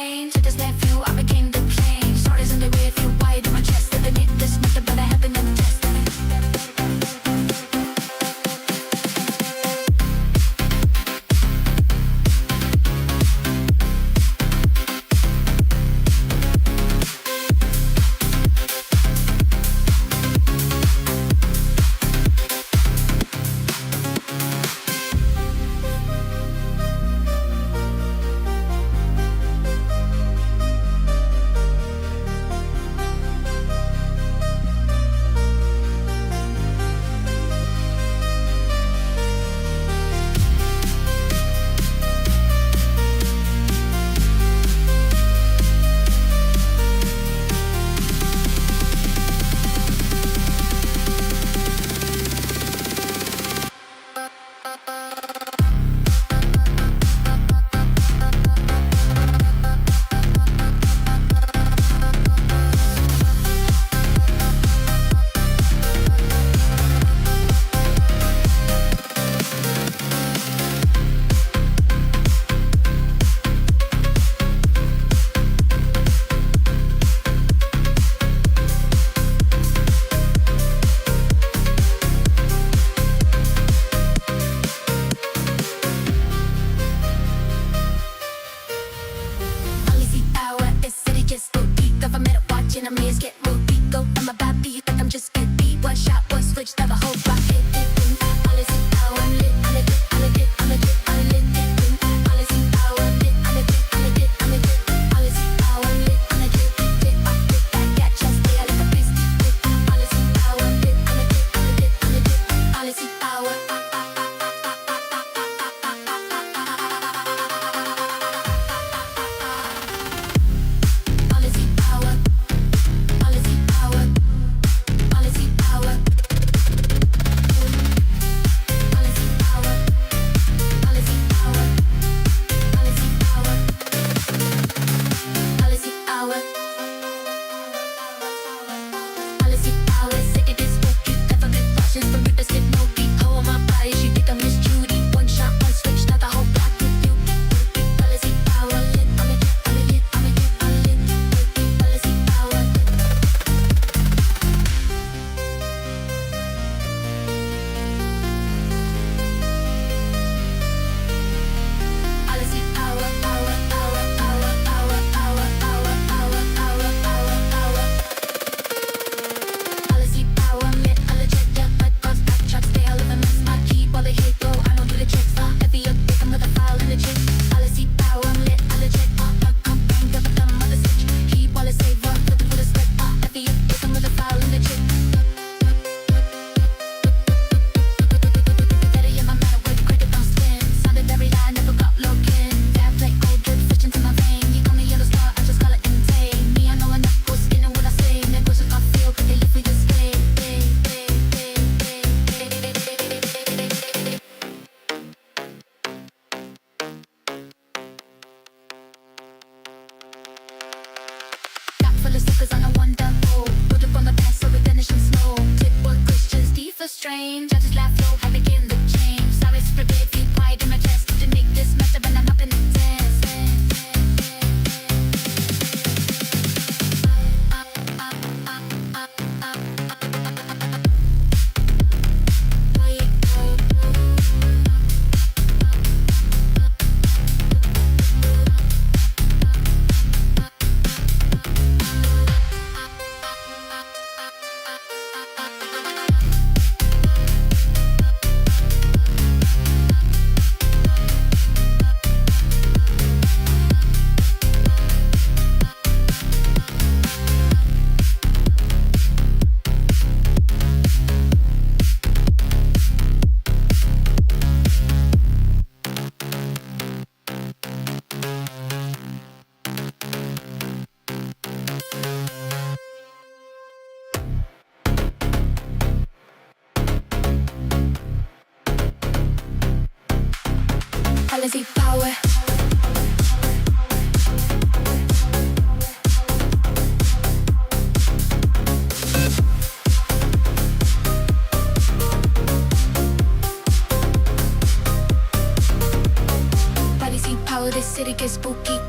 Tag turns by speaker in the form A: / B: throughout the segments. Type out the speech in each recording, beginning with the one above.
A: brain. To this left view, I became the plane. Stories in the rear view, wide on my chest. Living it, this nothing but a happiness test.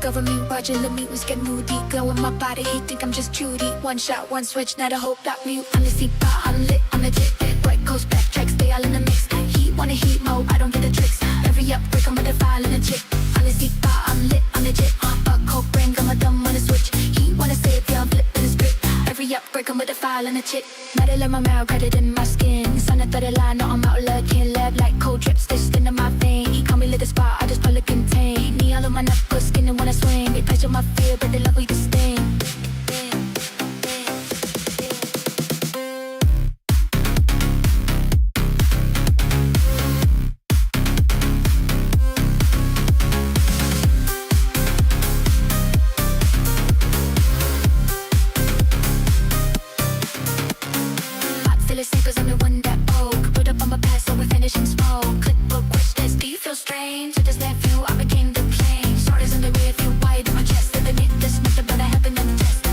A: over me, Roger, let me was get moody. Glow in my body, he think I'm just Judy. One shot, one switch, not a hope that mute. On the seat bar, I'm lit, I'm legit. Right coast, backtrack, stay all in the mix. Heat, wanna heat mode, I don't get the tricks. Every up, break, I'm with a file and a chick. On the seat bar, I'm lit, I'm legit. A coke ring, I'm a dumb on a switch. Heat, wanna save, yeah, I'm flipping the script. Every up, break, I'm with a file and a chick. Metal in my mouth, got it in my skin. Sun at the line, no, I'm out looking. Lab like cold drips, stitched into my vein. He call me lit the spot, I just pull a contain. Knee all on my knuckles, skinning when I swing. They patch on my fear, but they love we the sting. Strange, I just left you, I became the plane. Stories in the rear view, wide in my chest. Underneath this, nothing but I happen in the test.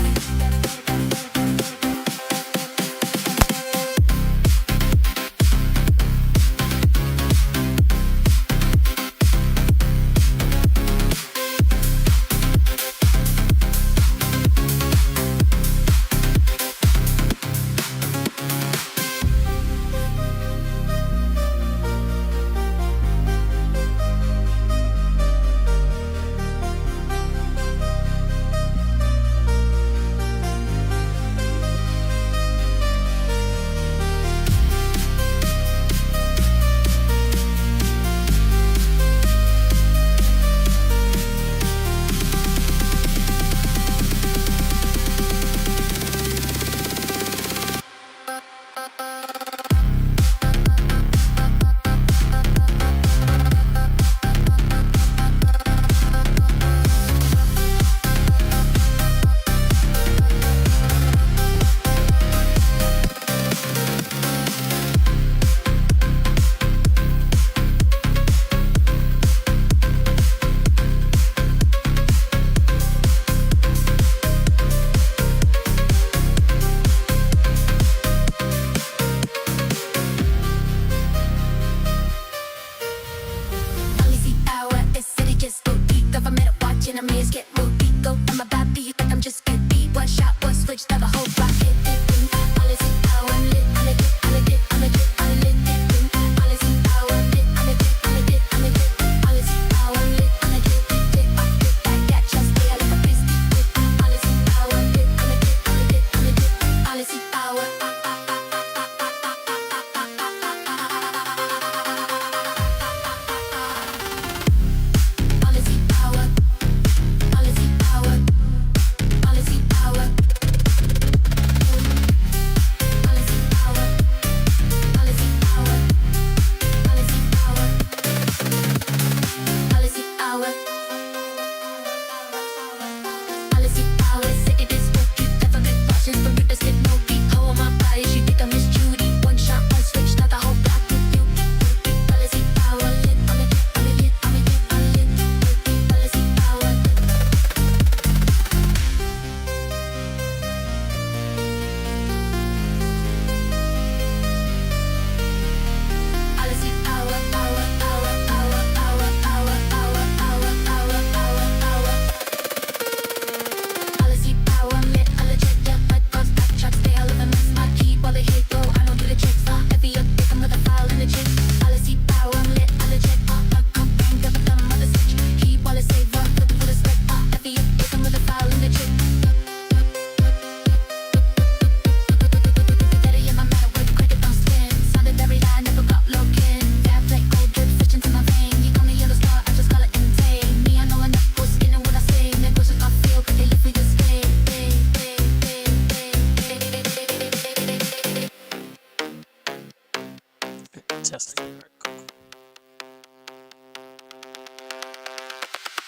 B: Testing.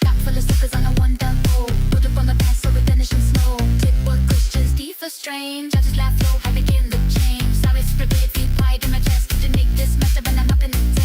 A: Got full of suckers on a one down pole. Put up on the pass so we finish in snow. Tip what Christians, D for strange. I just laugh low, I begin the change. Sorry, prepared, feel pride in my chest. To make this mess up when I'm up in the dance.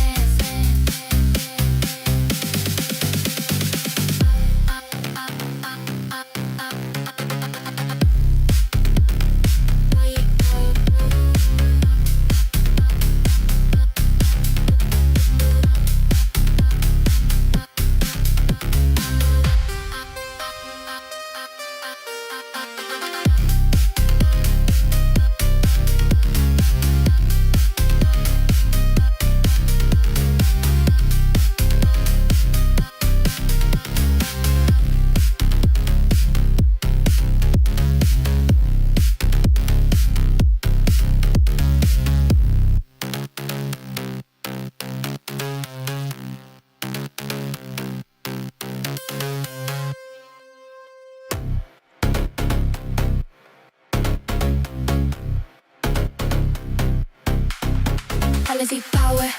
A: policy power.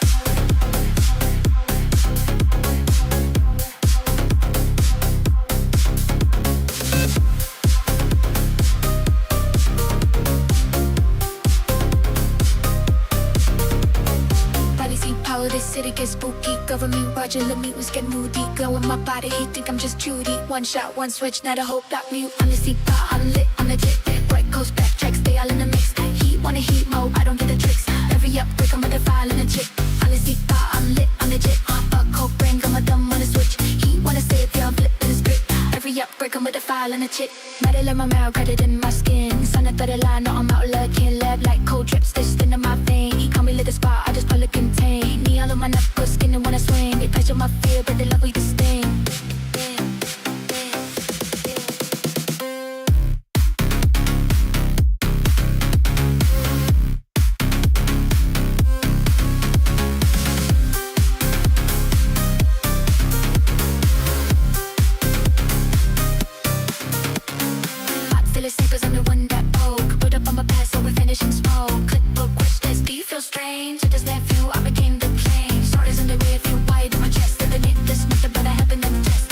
A: Power, this city gets spooky. Government watching, let me was get moody. Glowing my body, he think I'm just Judy. One shot, one switch, not a hope, not mute. On the seat, I'm lit, on the jet. Bright coast, backtrack, stay all in the mix. Heat, wanna heat mode, I don't get the tricks. Every up, break, I'm with the file and a chick. On the seat, I'm lit, on the jet. A cold brain, got my thumb on the switch. Heat, wanna save, yeah, I'm flipping the script. Every up, break, I'm with the file and a chick. Metal in my mouth, got it in my skin. Sun at the line, no, I'm out looking. Lab like cold drips, stitched into my vein. He call me lit the spot, I just pull a contain. All of my knuckles, skinning when I swing. They pressure my fear, but they love we the sting. Hot feel safe 'cause I'm the one that poke. Put up on my past, so we finish in smoke. Clipboard questions, do you feel strange? It does that feel I became the plane. Starters in the rear, feel wide in my chest. Underneath this, nothing but I happen in the chest.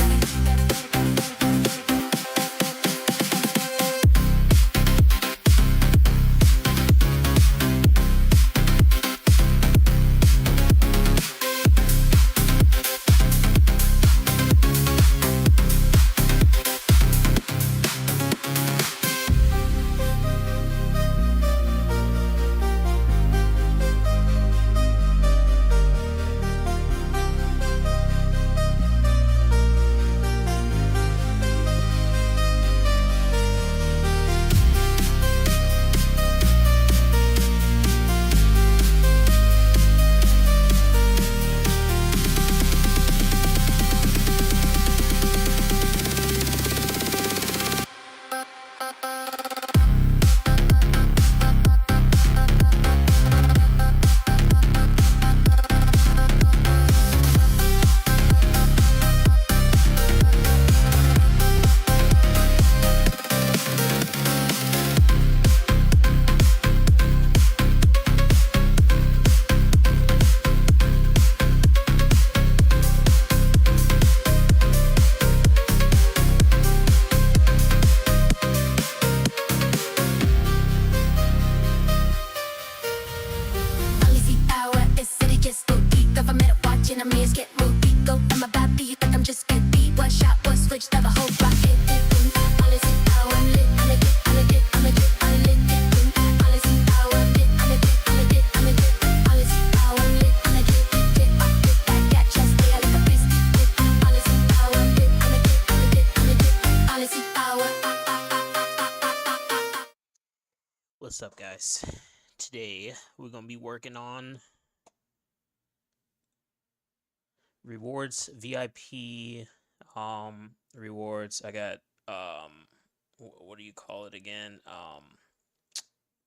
B: What's up, guys? Today we're gonna be working on rewards, VIP rewards. I got what do you call it again?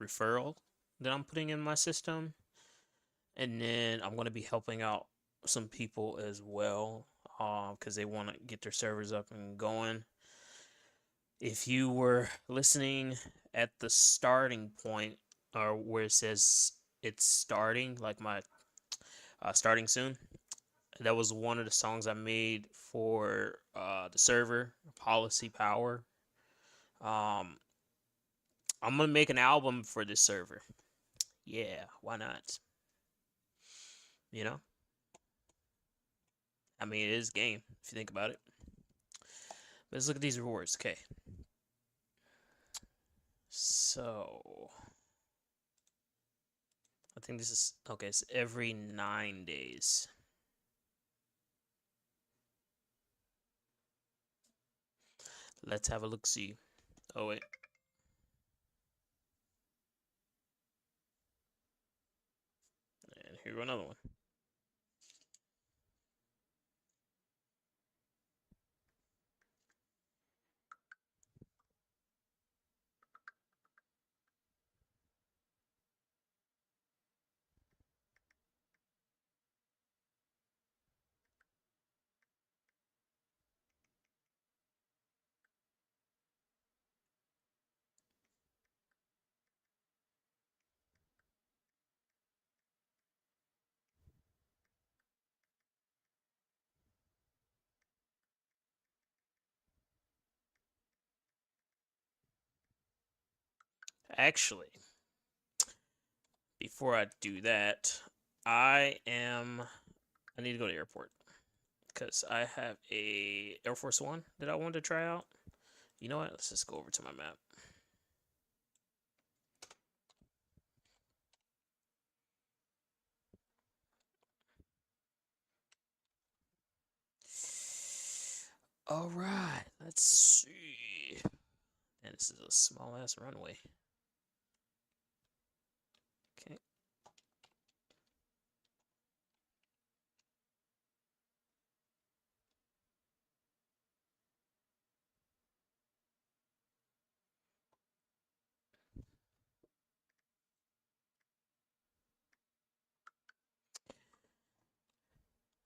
B: Referral that I'm putting in my system, and then I'm gonna be helping out some people as well because they want to get their servers up and going. If you were listening at the starting point, or where it says it's starting, like my starting soon, that was one of the songs I made for the server, Policy Power. I'm gonna make an album for this server. Yeah, why not? You know, I mean, it is a game if you think about it. But let's look at these rewards. Okay. So I think this is okay. It's every 9 days. Let's have a look. See. Oh wait. And here go another one. Actually, before I do that, I need to go to the airport because I have a Air Force One that I wanted to try out. You know what? Let's just go over to my map. All right, let's see. And this is a small ass runway. Okay.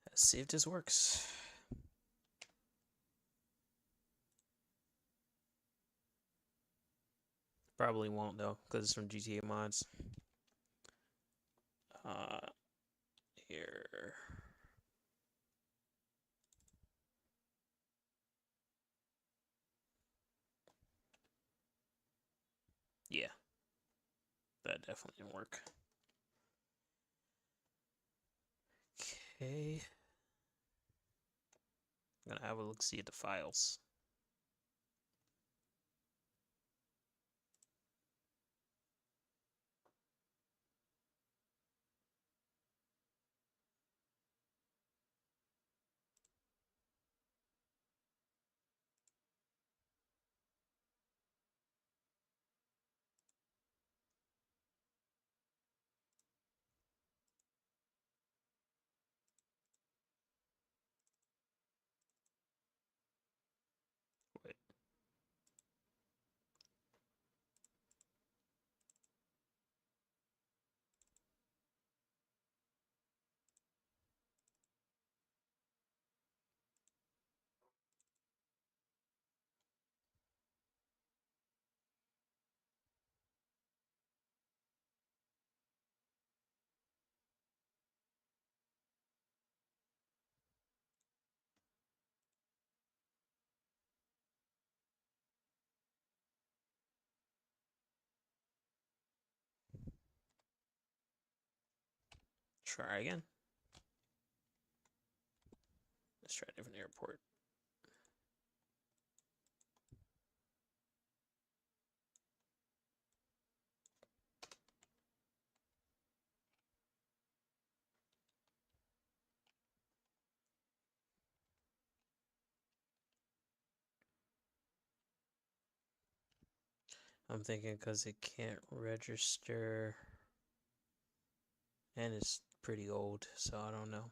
B: Let's see if this works. Probably won't though, because it's from GTA mods. Here. Yeah, that definitely didn't work. Okay. I'm gonna have a look see at the files. Wait. Try again. Let's try a different airport. I'm thinking because it can't register and it's pretty old, so I don't know.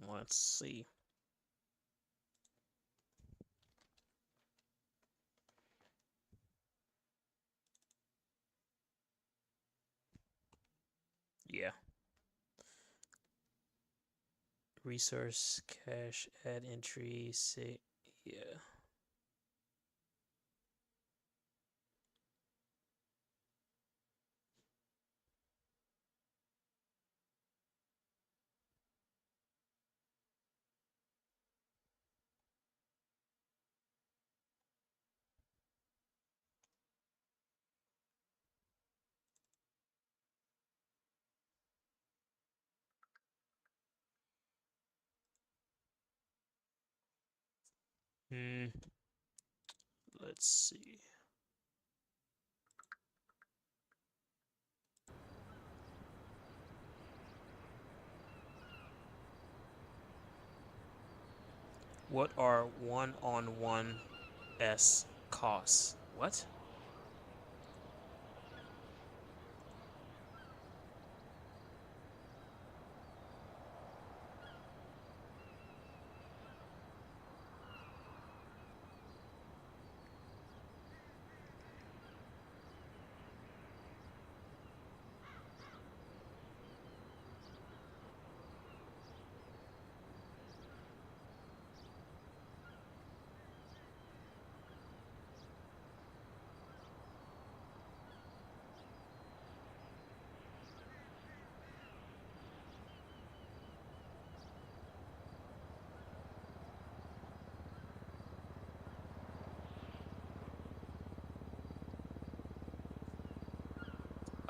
B: Let's see. Yeah. Resource cache add entry say yeah. Let's see. What are 1-on-1 S costs? What?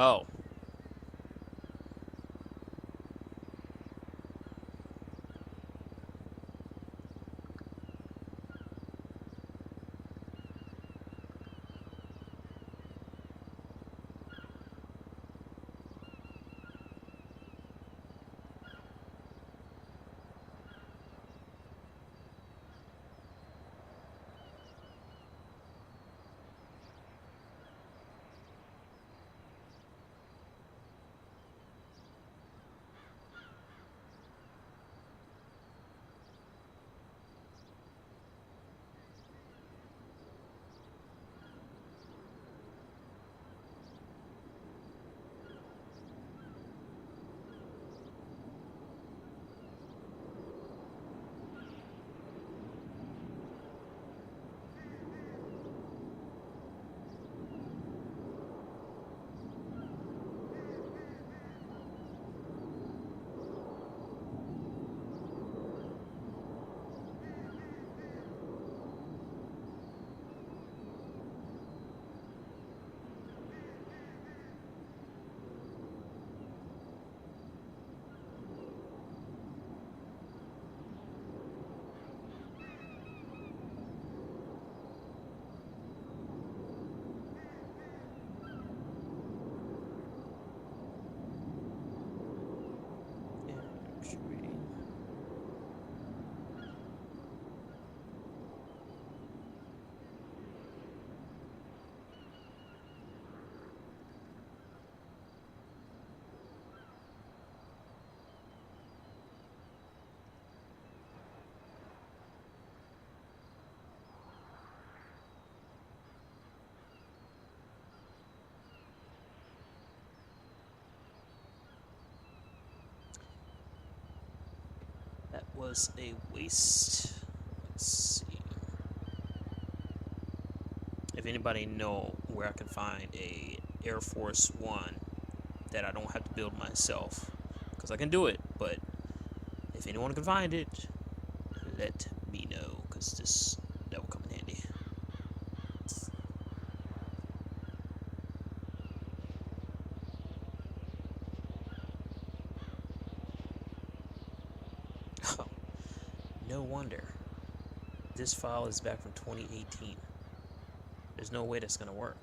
B: Oh. That was a waste. Let's see. If anybody know where I can find a Air Force One that I don't have to build myself, because I can do it, but if anyone can find it, let me know, because that will come in handy. Oh, no wonder. This file is back from 2018. There's no way that's gonna work.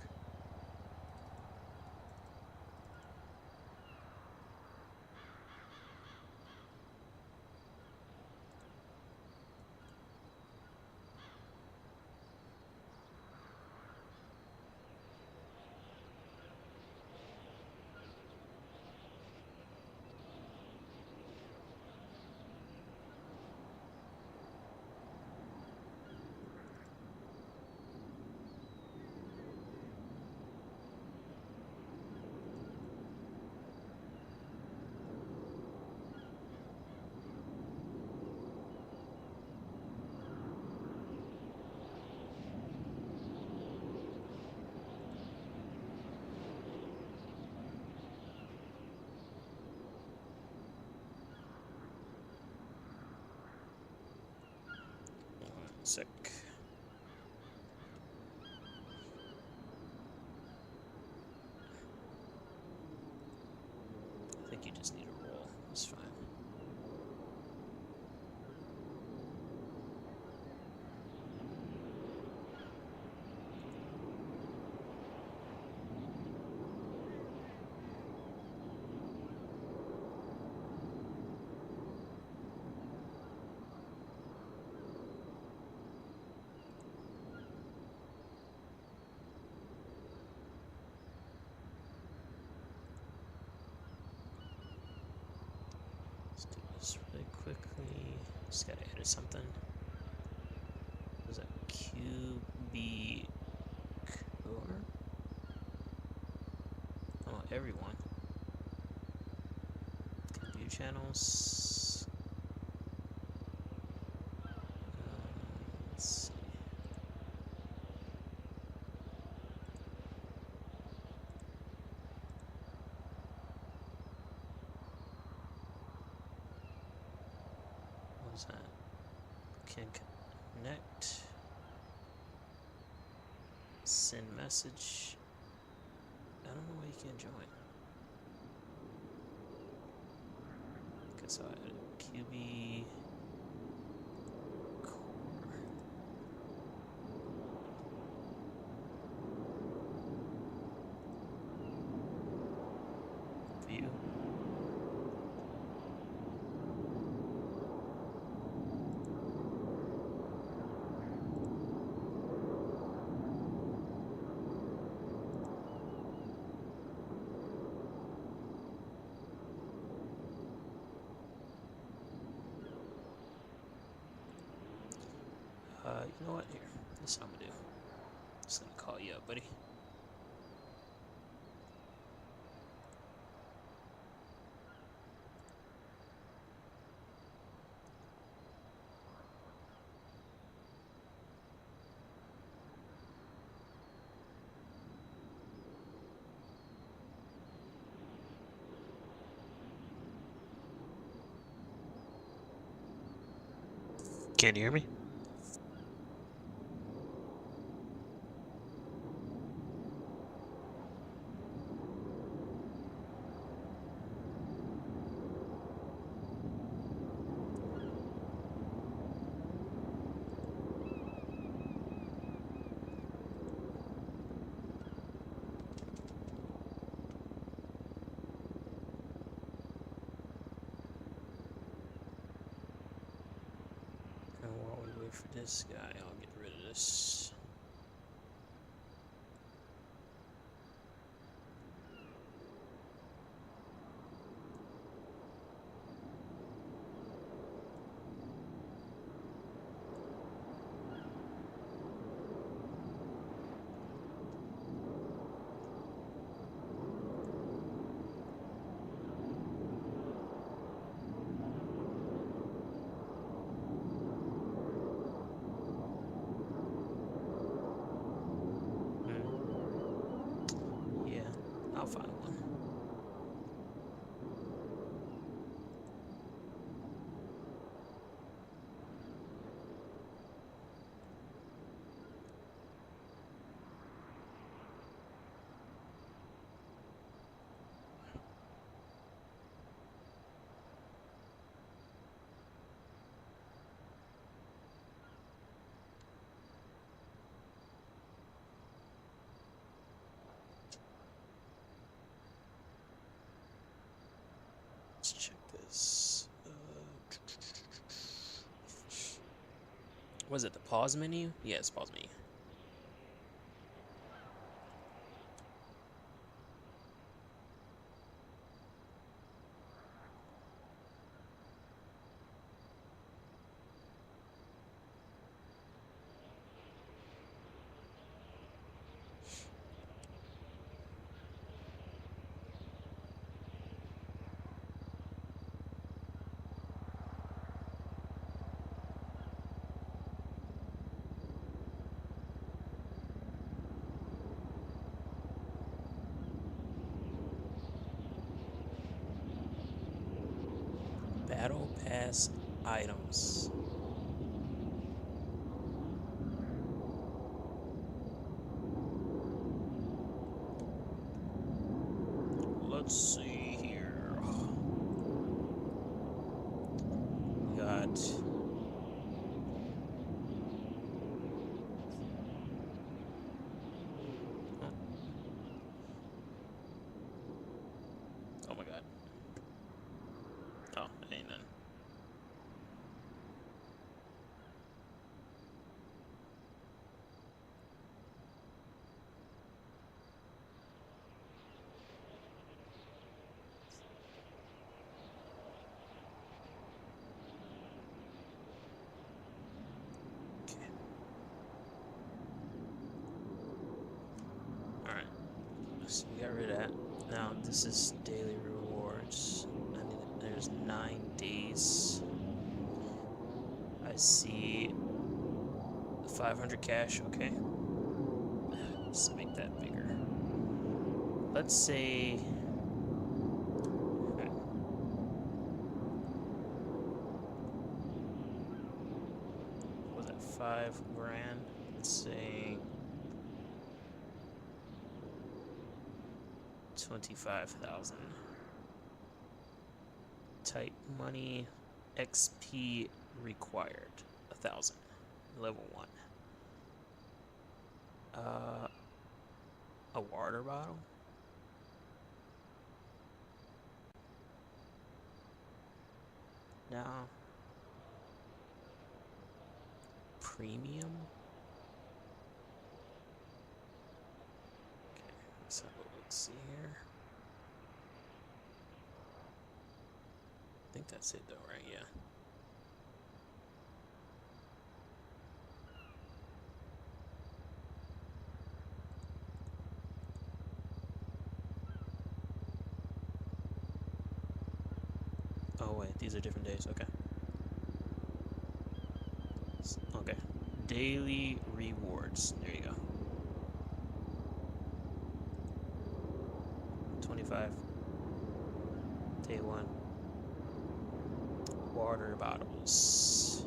B: Sec. I think you just need a roll. It's fine. Let's do this really quickly. Just gotta edit something. Was that QB core? Oh, everyone. Can view channels. Let's see. What was that? Can connect. Send message. I don't know why you can't join. so I added QB core view. You know what? Here, this is what I'm gonna do. Just gonna call you up, buddy. Can you hear me? And while we wait for this guy, I'll get rid of this. Yeah, I'll find one. Let's check this. Was it the pause menu? Yes, pause menu. Battle Pass items. Let's see here. We got oh my god. Oh, ain't none. Okay. Alright. So we got rid of that. Now this is daily rewards. There's 9 days. I see 500 cash. Okay. Let's make that bigger. Let's say. Was that 5 grand? Let's say 25,000 type money. XP required 1,000. Level 1. A water bottle. Now, premium. Okay, let's have a look. See here. I think that's it, though, right? Yeah. Oh wait, these are different days. Okay. Okay. Daily rewards. There you go. 25. Day 1. Water bottles.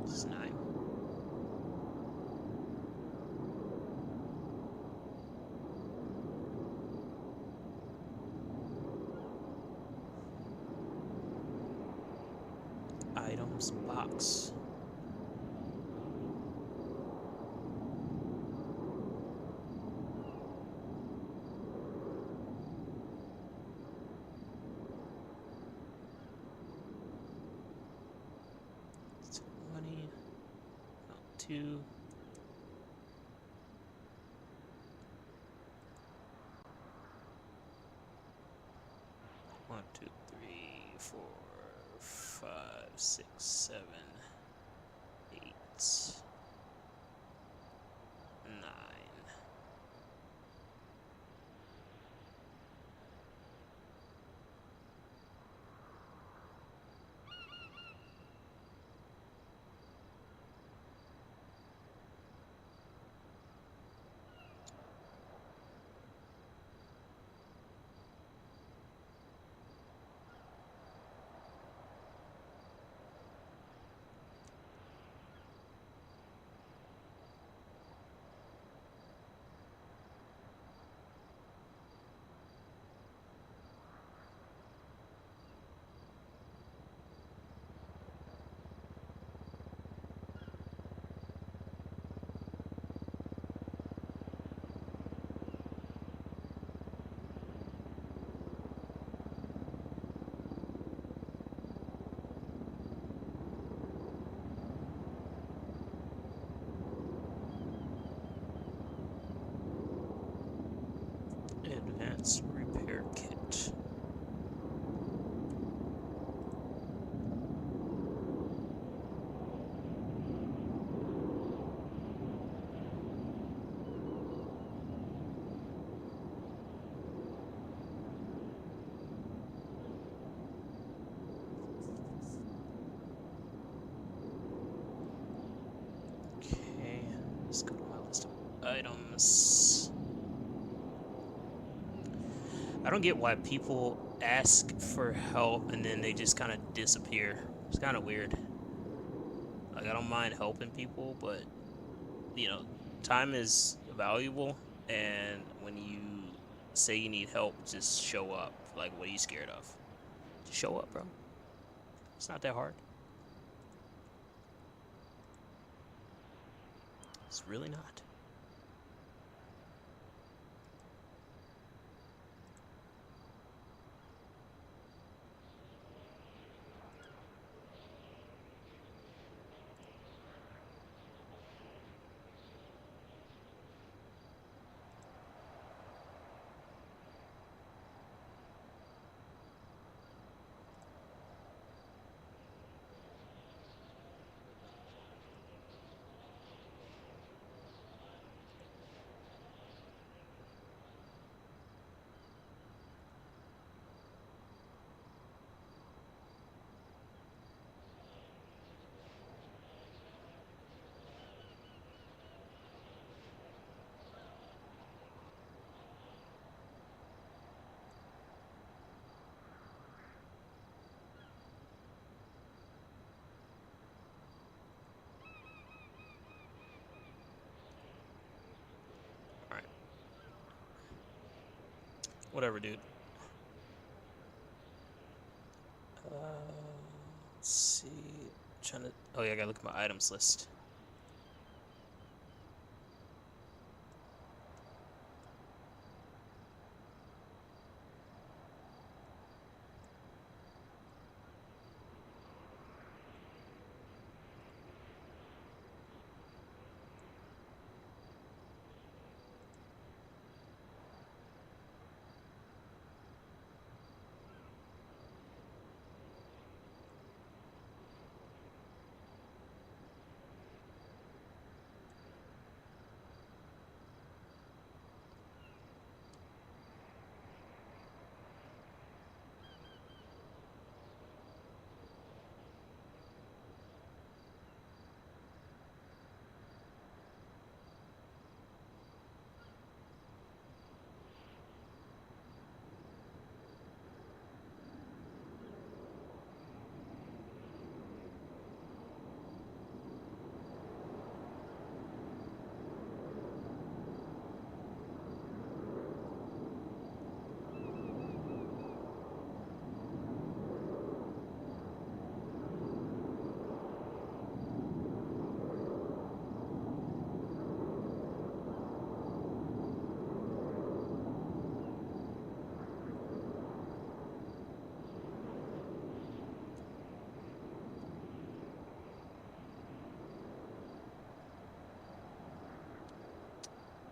B: This is 9. Items box. Money. 2. One, two, 3, 4, 5, 6, 7, 8, 9. Advanced repair kit. Okay, let's go to my list of items. I don't get why people ask for help and then they just kind of disappear. It's kind of weird. Like, I don't mind helping people, but, you know, time is valuable, and when you say you need help, just show up. Like, what are you scared of? Just show up, bro. It's not that hard. It's really not. Whatever, dude. Let's see. Trying to. Oh yeah, I gotta look at my items list.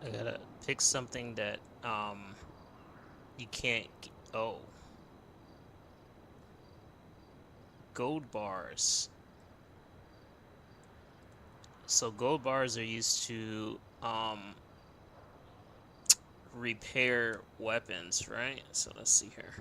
B: I gotta pick something that you can't. Oh, gold bars. So gold bars are used to repair weapons, right? So let's see here.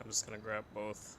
B: I'm just gonna grab both.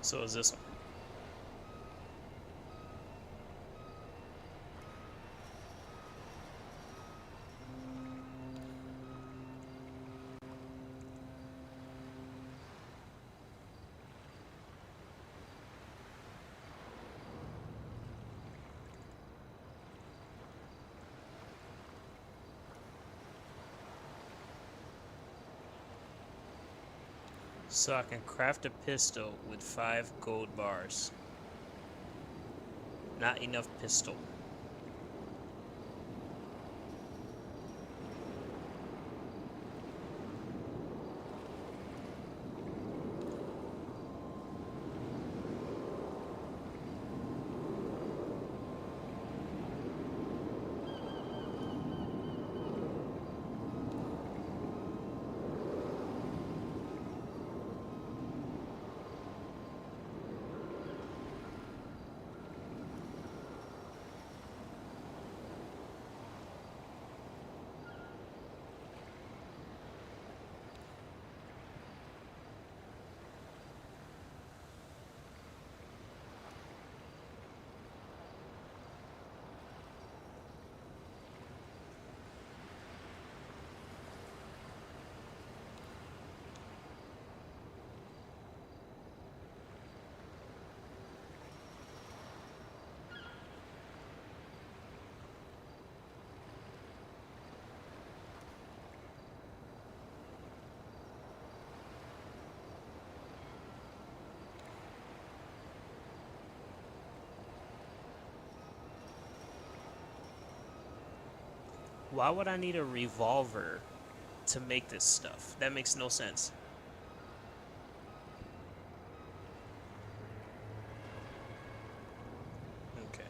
B: So is this one. So I can craft a pistol with 5 gold bars. Not enough pistol. Why would I need a revolver to make this stuff? That makes no sense. Okay.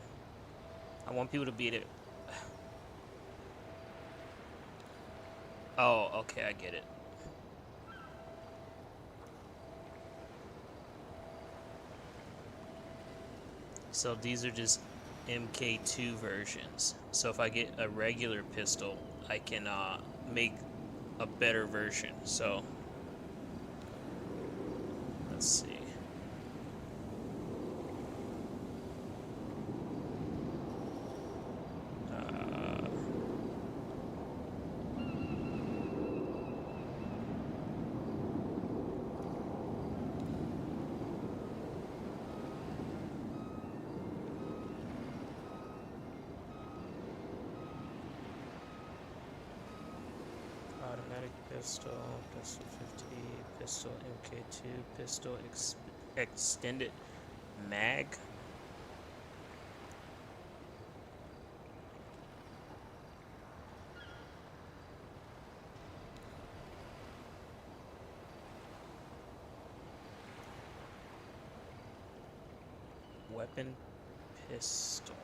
B: I want people to be able to... Oh, okay, I get it. So these are just MK2 versions. So if I get a regular pistol, I can make a better version. So let's see. Automatic pistol, pistol 50, pistol MK2, pistol extended mag. Weapon pistol.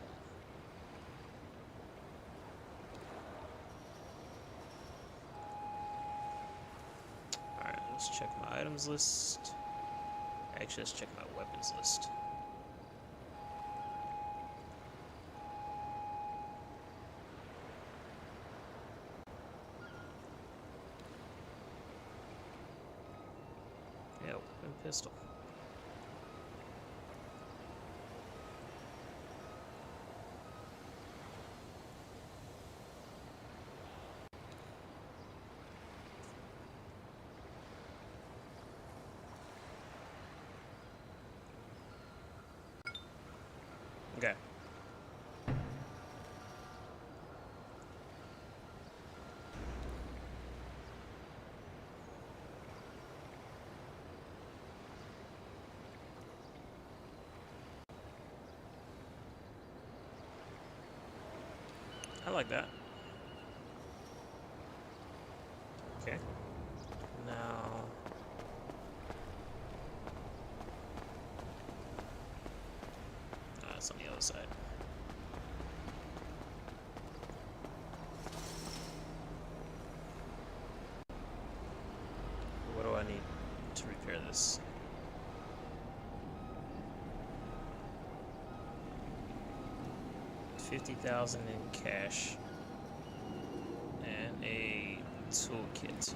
B: Alright, let's check my items list. Actually, let's check my weapons list. Yeah, weapon pistol. Okay. I like that. Okay. Now... it's on the other side. What do I need to repair this? $50,000 in cash and a toolkit.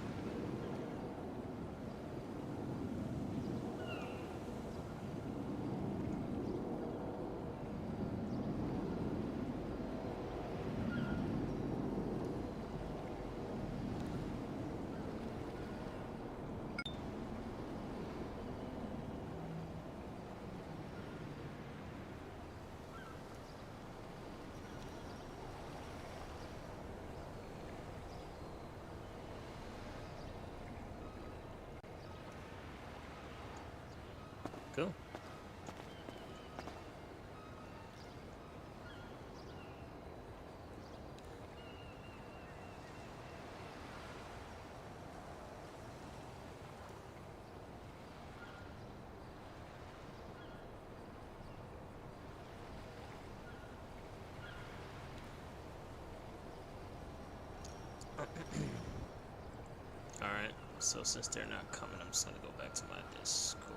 B: Cool. Alright, so since they're not coming, I'm just gonna go back to my Discord.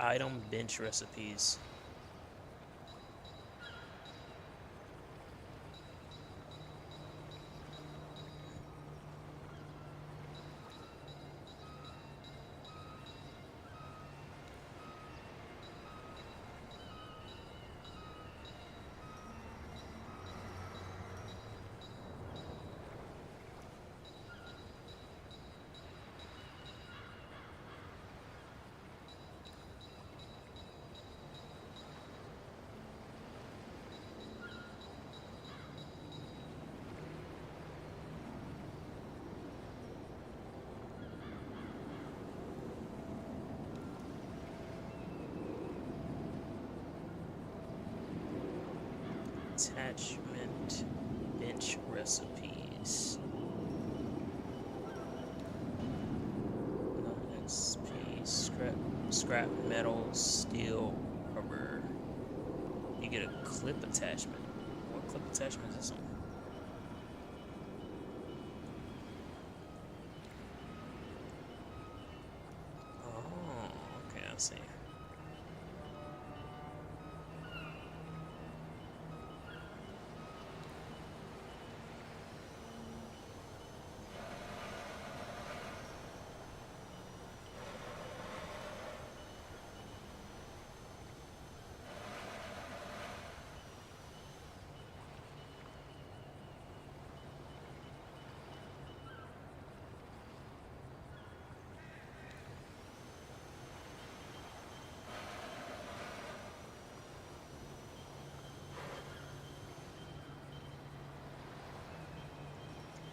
B: Item bench recipes. attachment bench recipes. XP, scrap metal, steel, rubber. You get a clip attachment. What clip attachment is this one? Oh, okay, I see.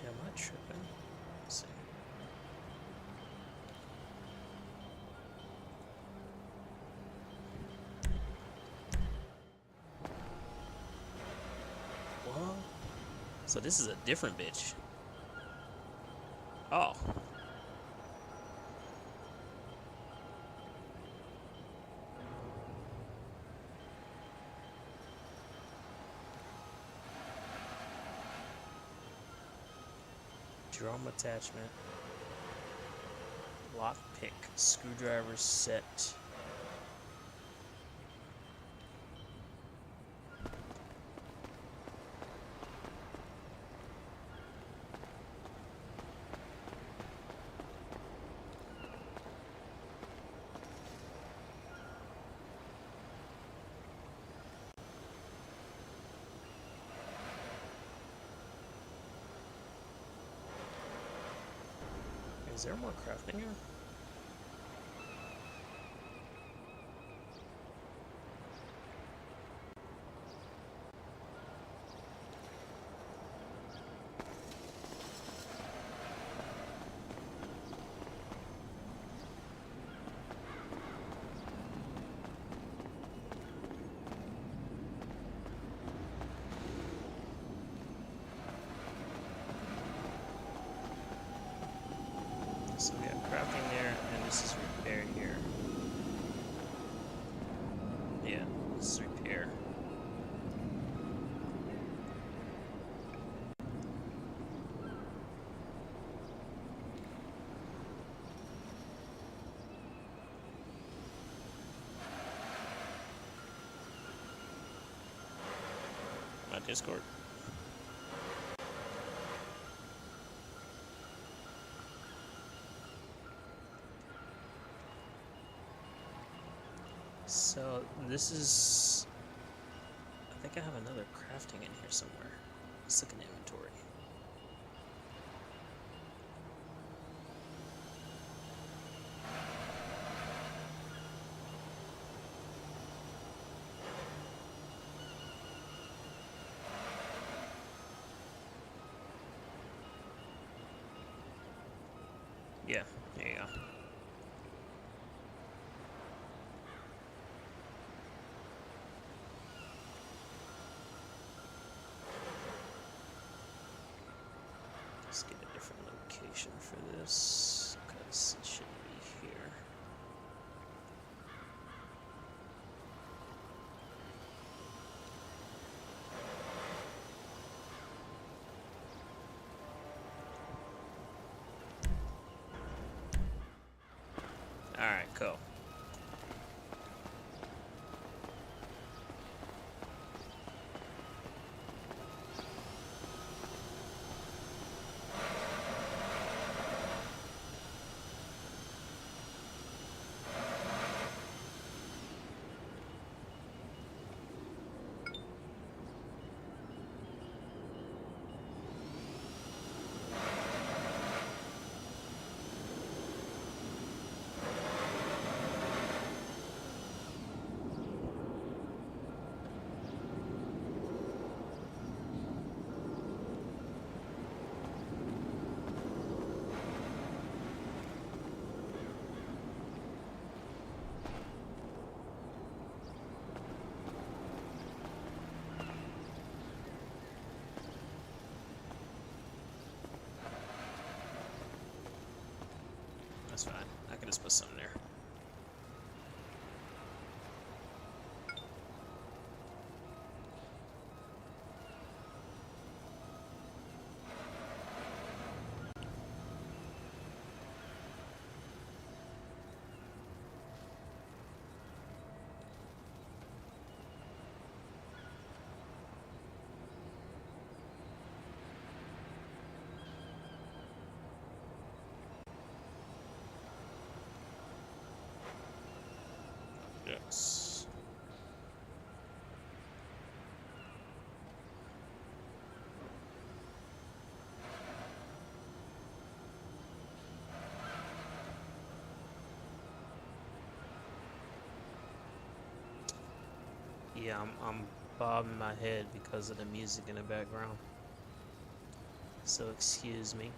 B: Am I tripping? Let's see. What? So this is a different bitch. Oh. Drum attachment. Lockpick. Screwdriver set. Is there more crafting here? So we have crafting there, and this is repair here. Yeah, this is repair. My Discord. So this is, I think I have another crafting in here somewhere. Let's look in inventory. Yeah, there you go. Let's get a different location for this, because it shouldn't be here. Alright, cool. let's put something there. Yes. Yeah, I'm bobbing my head because of the music in the background. So excuse me.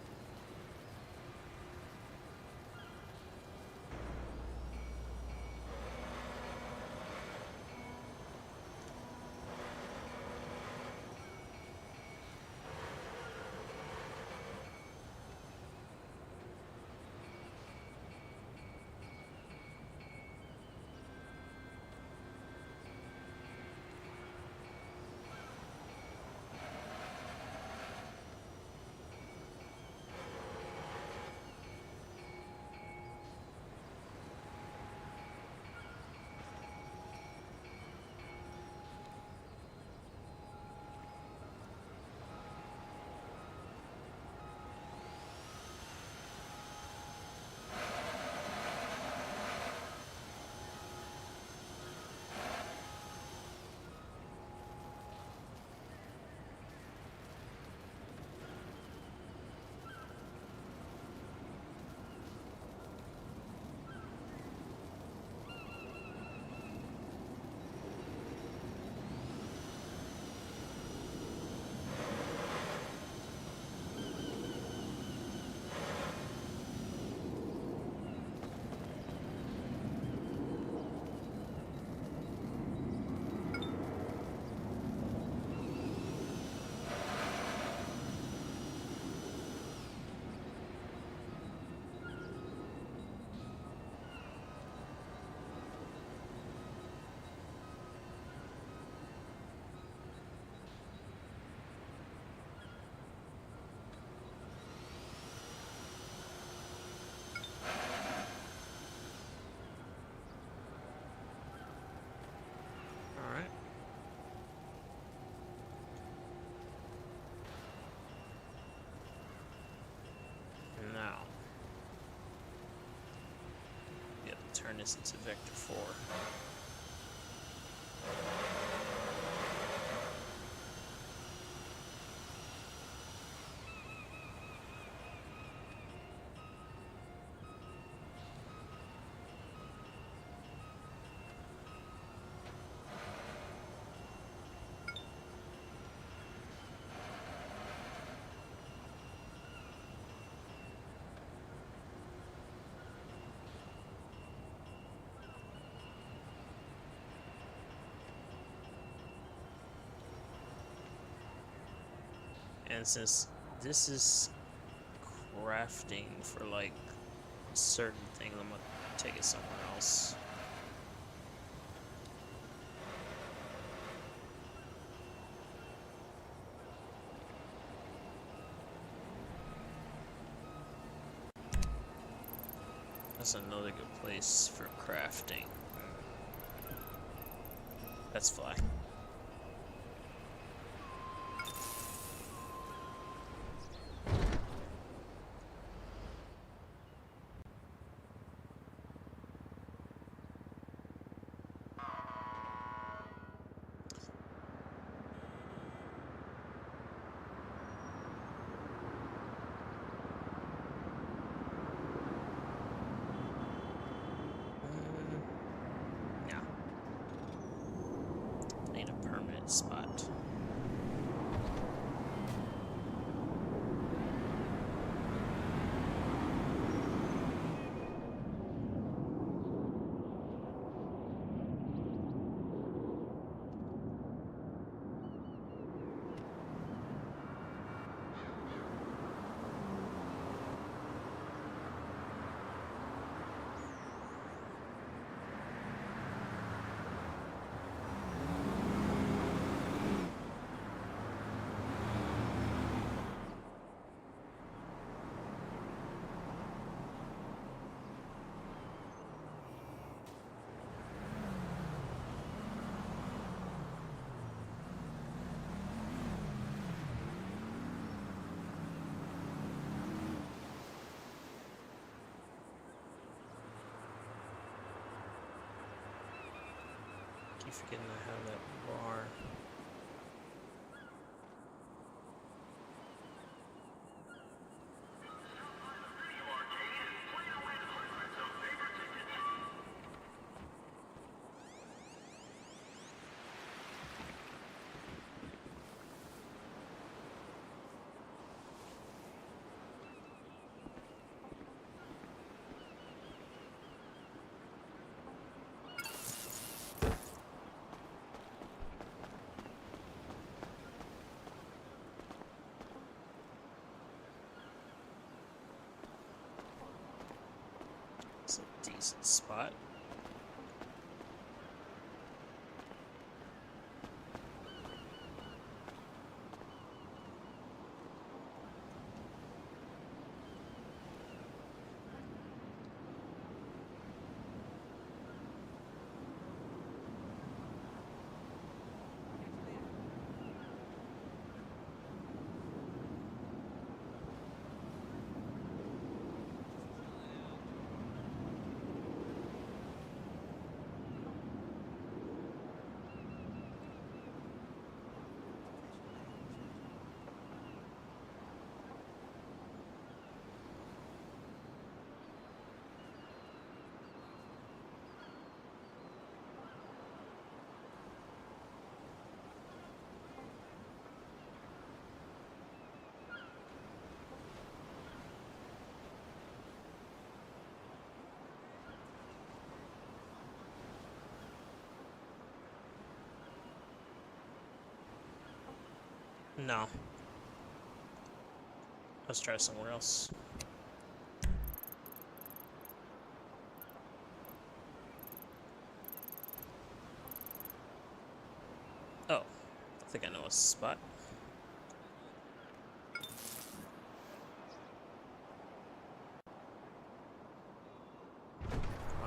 B: All right. Now, we have to turn this into vector 4. And since this is crafting for like certain things, I'm gonna take it somewhere else. That's another good place for crafting. Let's fly. Yeah. Need a permanent spot. forgetting I have that bar. It's a decent spot. No. Let's try somewhere else. Oh, I think I know a spot.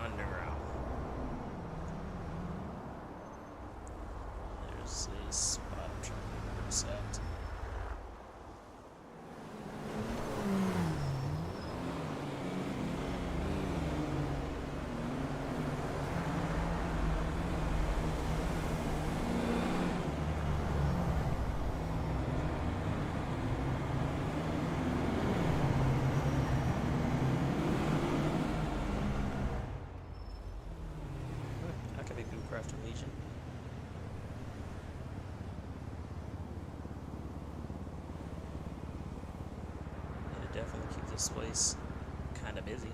B: Underground. There's a spot I'm trying to remember where it's at. That could be Blue Crafter Legion. It'll definitely keep this place kind of busy.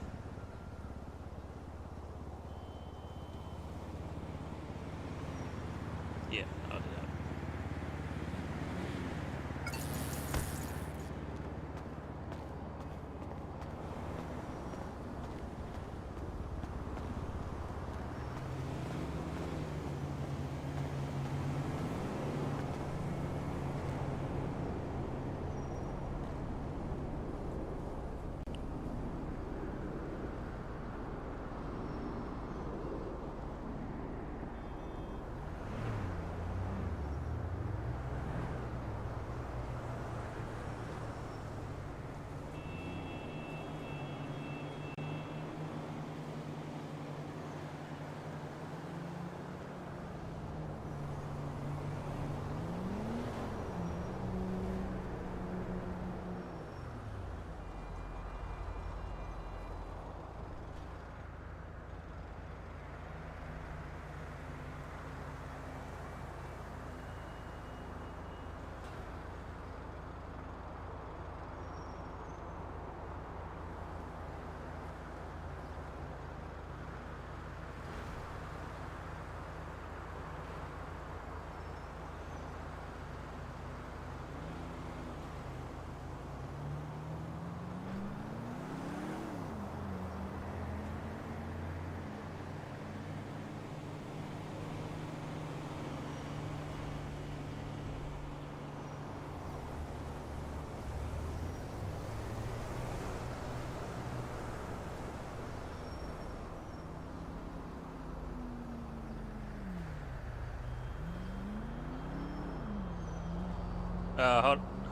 B: Yeah, I'll do that.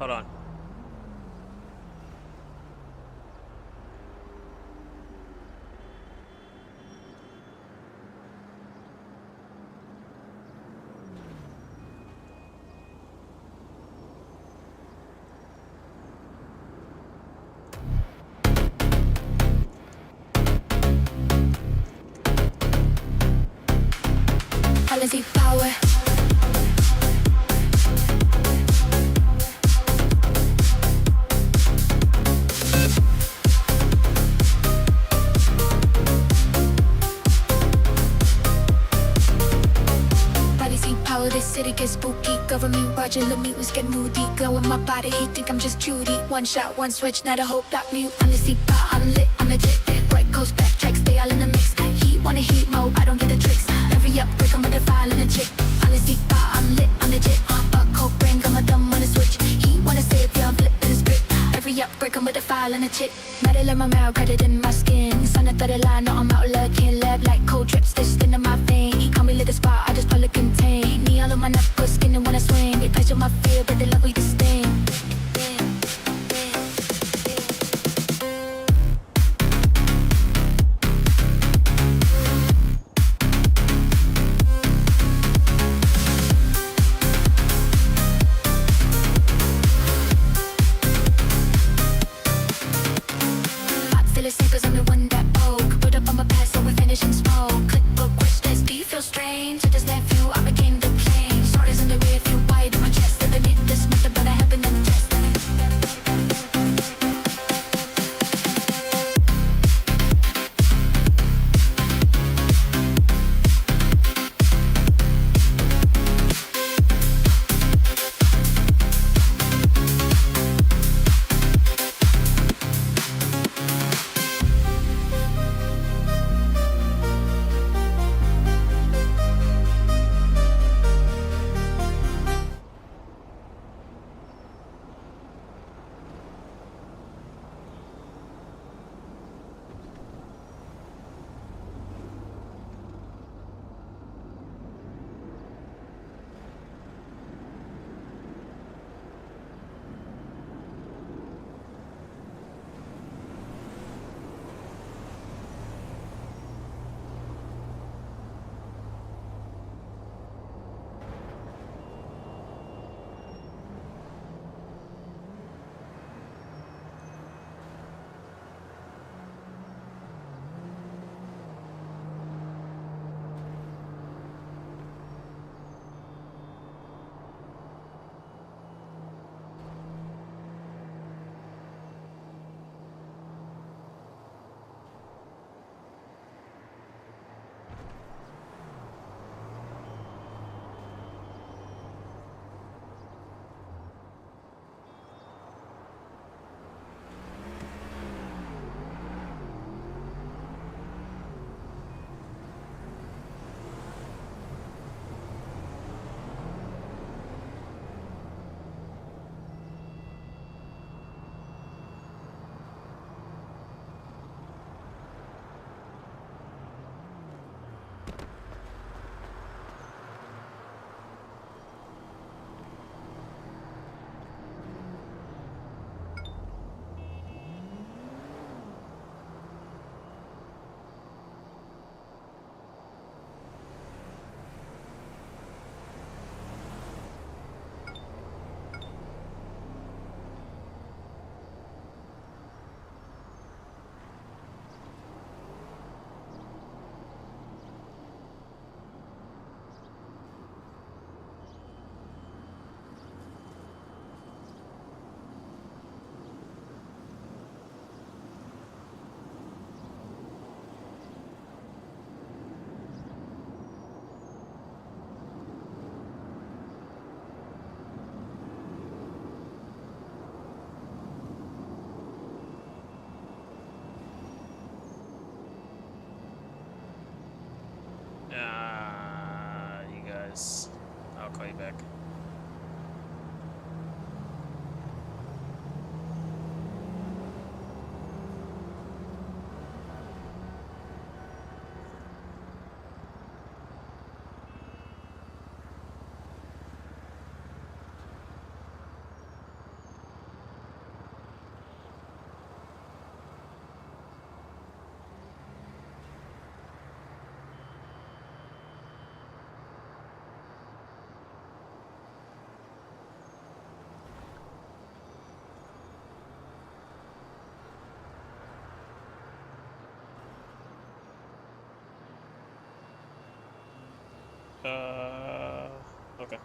B: Hold on.
A: this city gets spooky. Government budget, let me was get moody. Glow in my body, he think I'm just Judy. One shot, one switch, not a hope, that mute. On the seat bar, I'm lit, I'm addicted. Right coast, backtrack, stay all in the mix. Heat, wanna heat mode, I don't get the tricks. Every up, break, I'm with the file and a chick. On the seat bar, I'm lit, I'm legit. A cold brain, got my thumb on the switch. He wanna save, yeah, I'm flipping the script. Every up, break, I'm with the file and a chick. Metal in my mouth, credit in my skin. Sun at the line, no, I'm out looking. Lab like cold drips, stitched into my vein. He call me lit the spot, I just pull it contain. Knee all on my knuckles, skin and when I swing. They pressure my fear, but they love we disdain.
B: You guys, I'll call you back. Okay.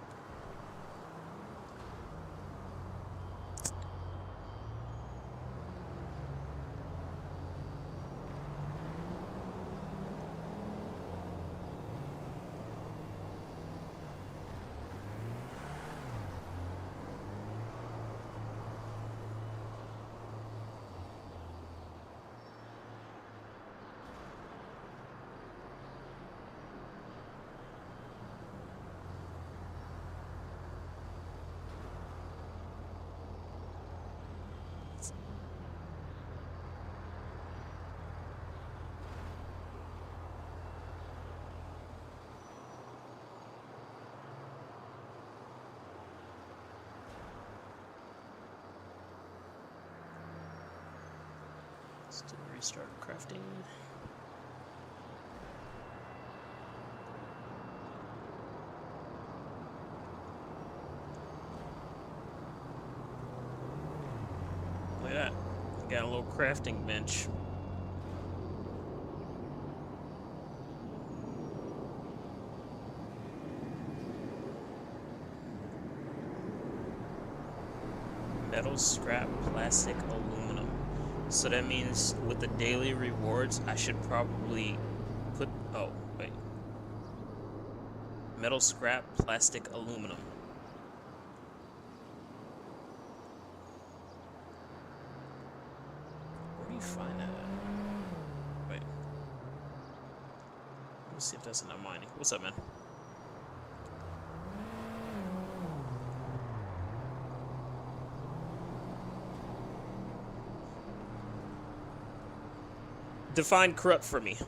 B: Still restart crafting. Look at that. Got a little crafting bench. Metal, scrap, plastic, aluminum. So that means with the daily rewards, I should probably put... Oh, wait. Metal, scrap, plastic, aluminum. Where do you find that at? Wait. Let's see if that's in our mining. What's up, man? Define corrupt for me.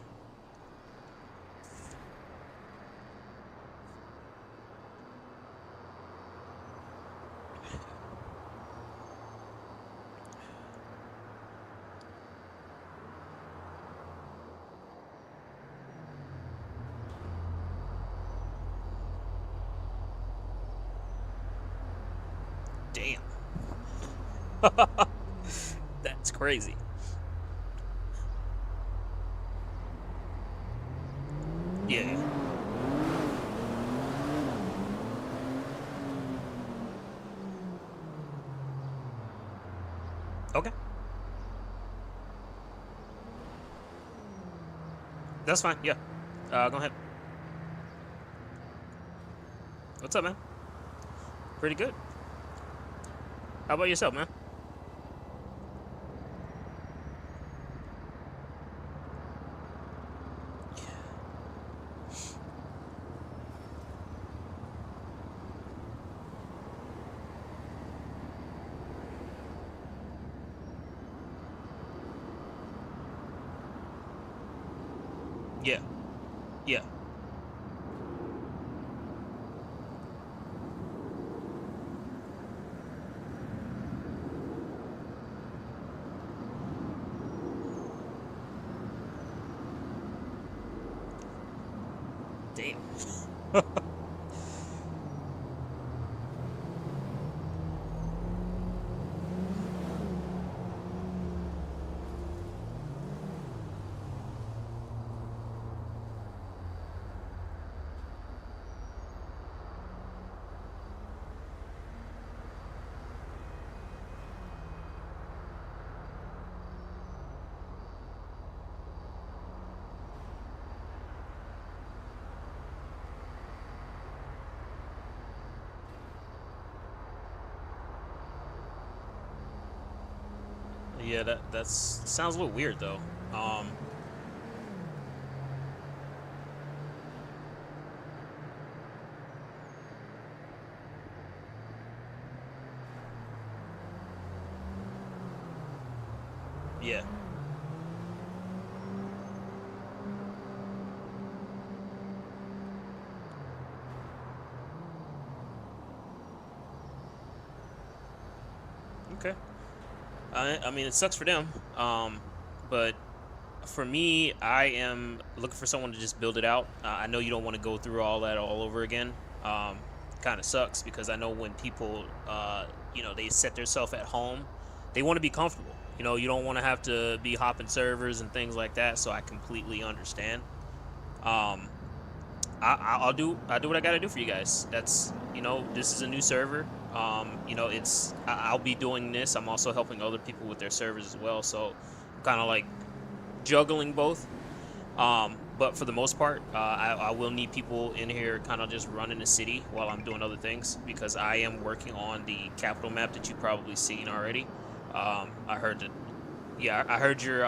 B: Damn. That's crazy. Yeah. Okay. That's fine. Yeah. Go ahead. What's up, man? Pretty good. How about yourself, man? Yeah. Yeah. Damn. Yeah, that's sounds a little weird though. Yeah. Okay. I mean, it sucks for them. But for me, I am looking for someone to just build it out. I know you don't want to go through all that all over again. Kind of sucks because I know when people, you know, they set themselves at home, they want to be comfortable. You know, you don't want to have to be hopping servers and things like that. So I completely understand. Um, I'll do what I gotta do for you guys. That's, you know, this is a new server. You know, I'll be doing this. I'm also helping other people with their servers as well. So I'm kind of like juggling both. But for the most part, I will need people in here kind of just running the city while I'm doing other things because I am working on the capital map that you've probably seen already. I heard that, yeah, I heard your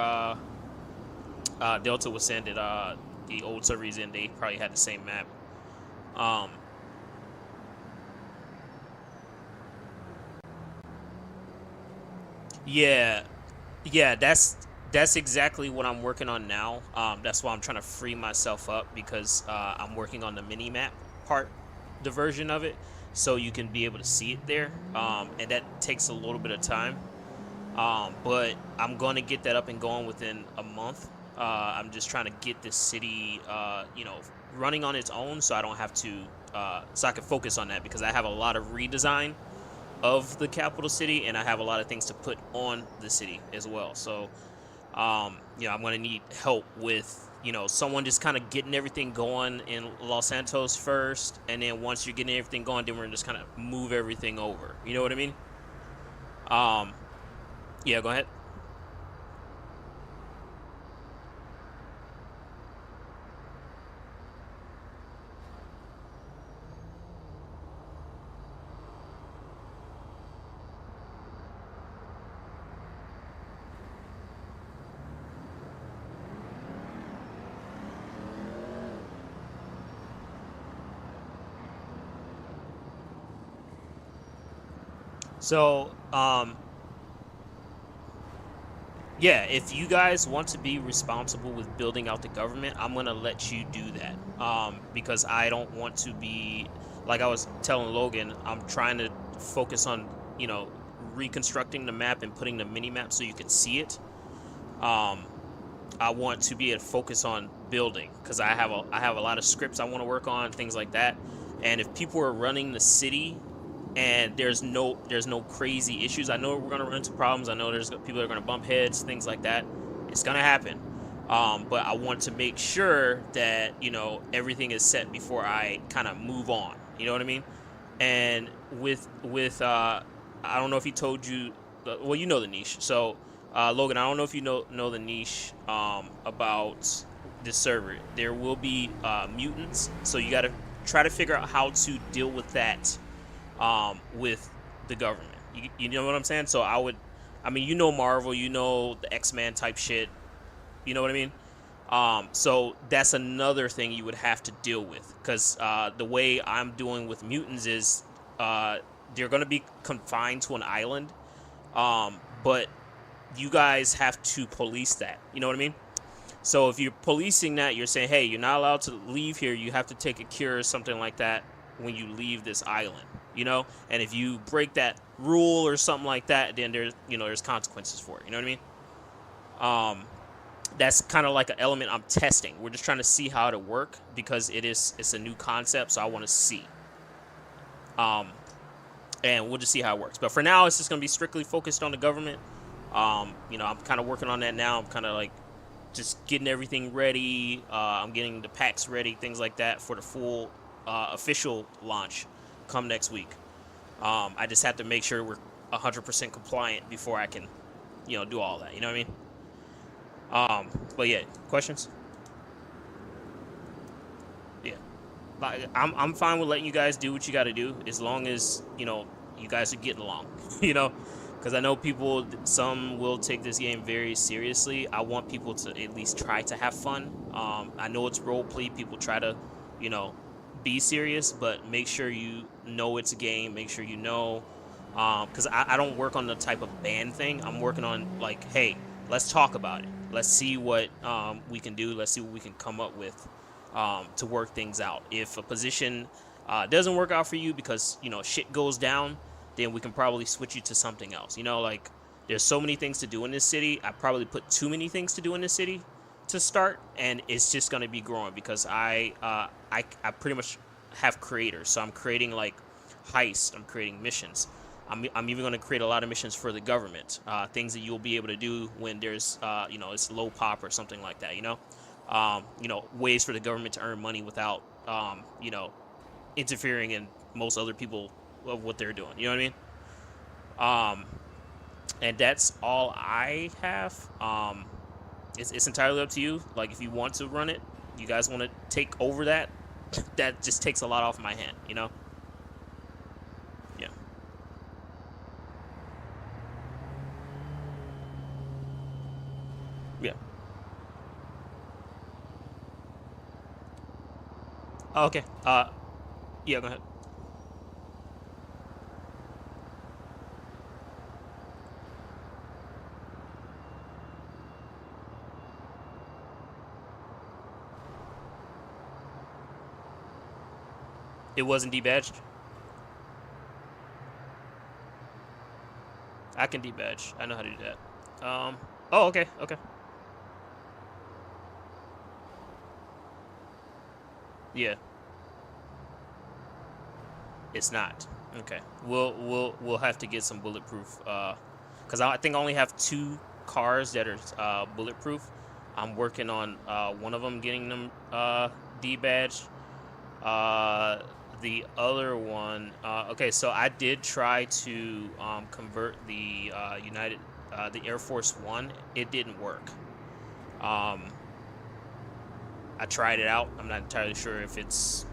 B: Delta was saying that the old servers in, they probably had the same map. Um, yeah, yeah, that's exactly what I'm working on now. That's why I'm trying to free myself up because I'm working on the mini map part, the version of it, so you can be able to see it there. And that takes a little bit of time. But I'm gonna get that up and going within a month. I'm just trying to get this city, running on its own, so I don't have to, so I can focus on that because I have a lot of redesign of the capital city, and I have a lot of things to put on the city as well. So, I'm gonna need help with, someone just kind of getting everything going in Los Santos first, and then once you're getting everything going, then we're gonna just kind of move everything over. You know what I mean? Um, yeah, go ahead. So, yeah, if you guys want to be responsible with building out the government, I'm gonna let you do that. Because I don't want to be, like I was telling Logan, I'm trying to focus on, you know, reconstructing the map and putting the mini map so you can see it. Um, I want to be able to focus on building because I have a lot of scripts I want to work on, things like that. And if people are running the city and there's no crazy issues. I know we're gonna run into problems. I know there's people that are gonna bump heads, things like that. It's gonna happen. But I want to make sure that everything is set before I kind of move on. You know what I mean? And with I don't know if he told you. Well, you know the niche. So Logan, I don't know if you know the niche about this server. There will be mutants, so you got to try to figure out how to deal with that with the government. You know what I'm saying? So I mean, Marvel, the X-Men type shit. You know what I mean? So that's another thing you would have to deal with because the way I'm doing with mutants is they're going to be confined to an island, but you guys have to police that. You know what I mean? So if you're policing that, you're saying, hey, you're not allowed to leave here. You have to take a cure or something like that when you leave this island. And if you break that rule or something like that, then there's consequences for it. You know what I mean? That's kind of like an element I'm testing. We're just trying to see how it'll work because it's a new concept, so I want to see. Um, and we'll just see how it works. But for now, it's just gonna be strictly focused on the government. I'm kind of working on that now. I'm kind of like just getting everything ready. I'm getting the packs ready, things like that for the full official launch come next week. I just have to make sure we're 100% compliant before I can, do all that. You know what I mean? But yeah, questions? Yeah, I'm fine with letting you guys do what you got to do as long as you guys are getting along. you know, because I know some will take this game very seriously. I want people to at least try to have fun. I know it's role play. People try to, you know, be serious, but make sure you know it's a game. Make sure you know, because I don't work on the type of ban thing. I'm working on like, hey, let's talk about it. Let's see what we can do. Let's see what we can come up with to work things out. If a position doesn't work out for you because shit goes down, then we can probably switch you to something else. Like there's so many things to do in this city. I probably put too many things to do in this city to start, and it's just gonna be growing because I pretty much have creators. So I'm creating like heists. I'm creating missions. I'm even going to create a lot of missions for the government, things that you'll be able to do when there's, it's low pop or something like that, ways for the government to earn money without, interfering in most other people of what they're doing. You know what I mean? And that's all I have. It's entirely up to you. Like, if you want to run it, you guys want to take over that, that just takes a lot off my hand. Yeah. Yeah. Oh, okay. Yeah, go ahead. It wasn't debadged. I can debadge. I know how to do that. Oh, okay, okay. Yeah, it's not. Okay, we'll have to get some bulletproof. Cause I think I only have 2 cars that are bulletproof. I'm working on one of them getting them debadged. The other one. Okay, so I did try to convert the the Air Force One. It didn't work. Um, I tried it out. I'm not entirely sure if it's.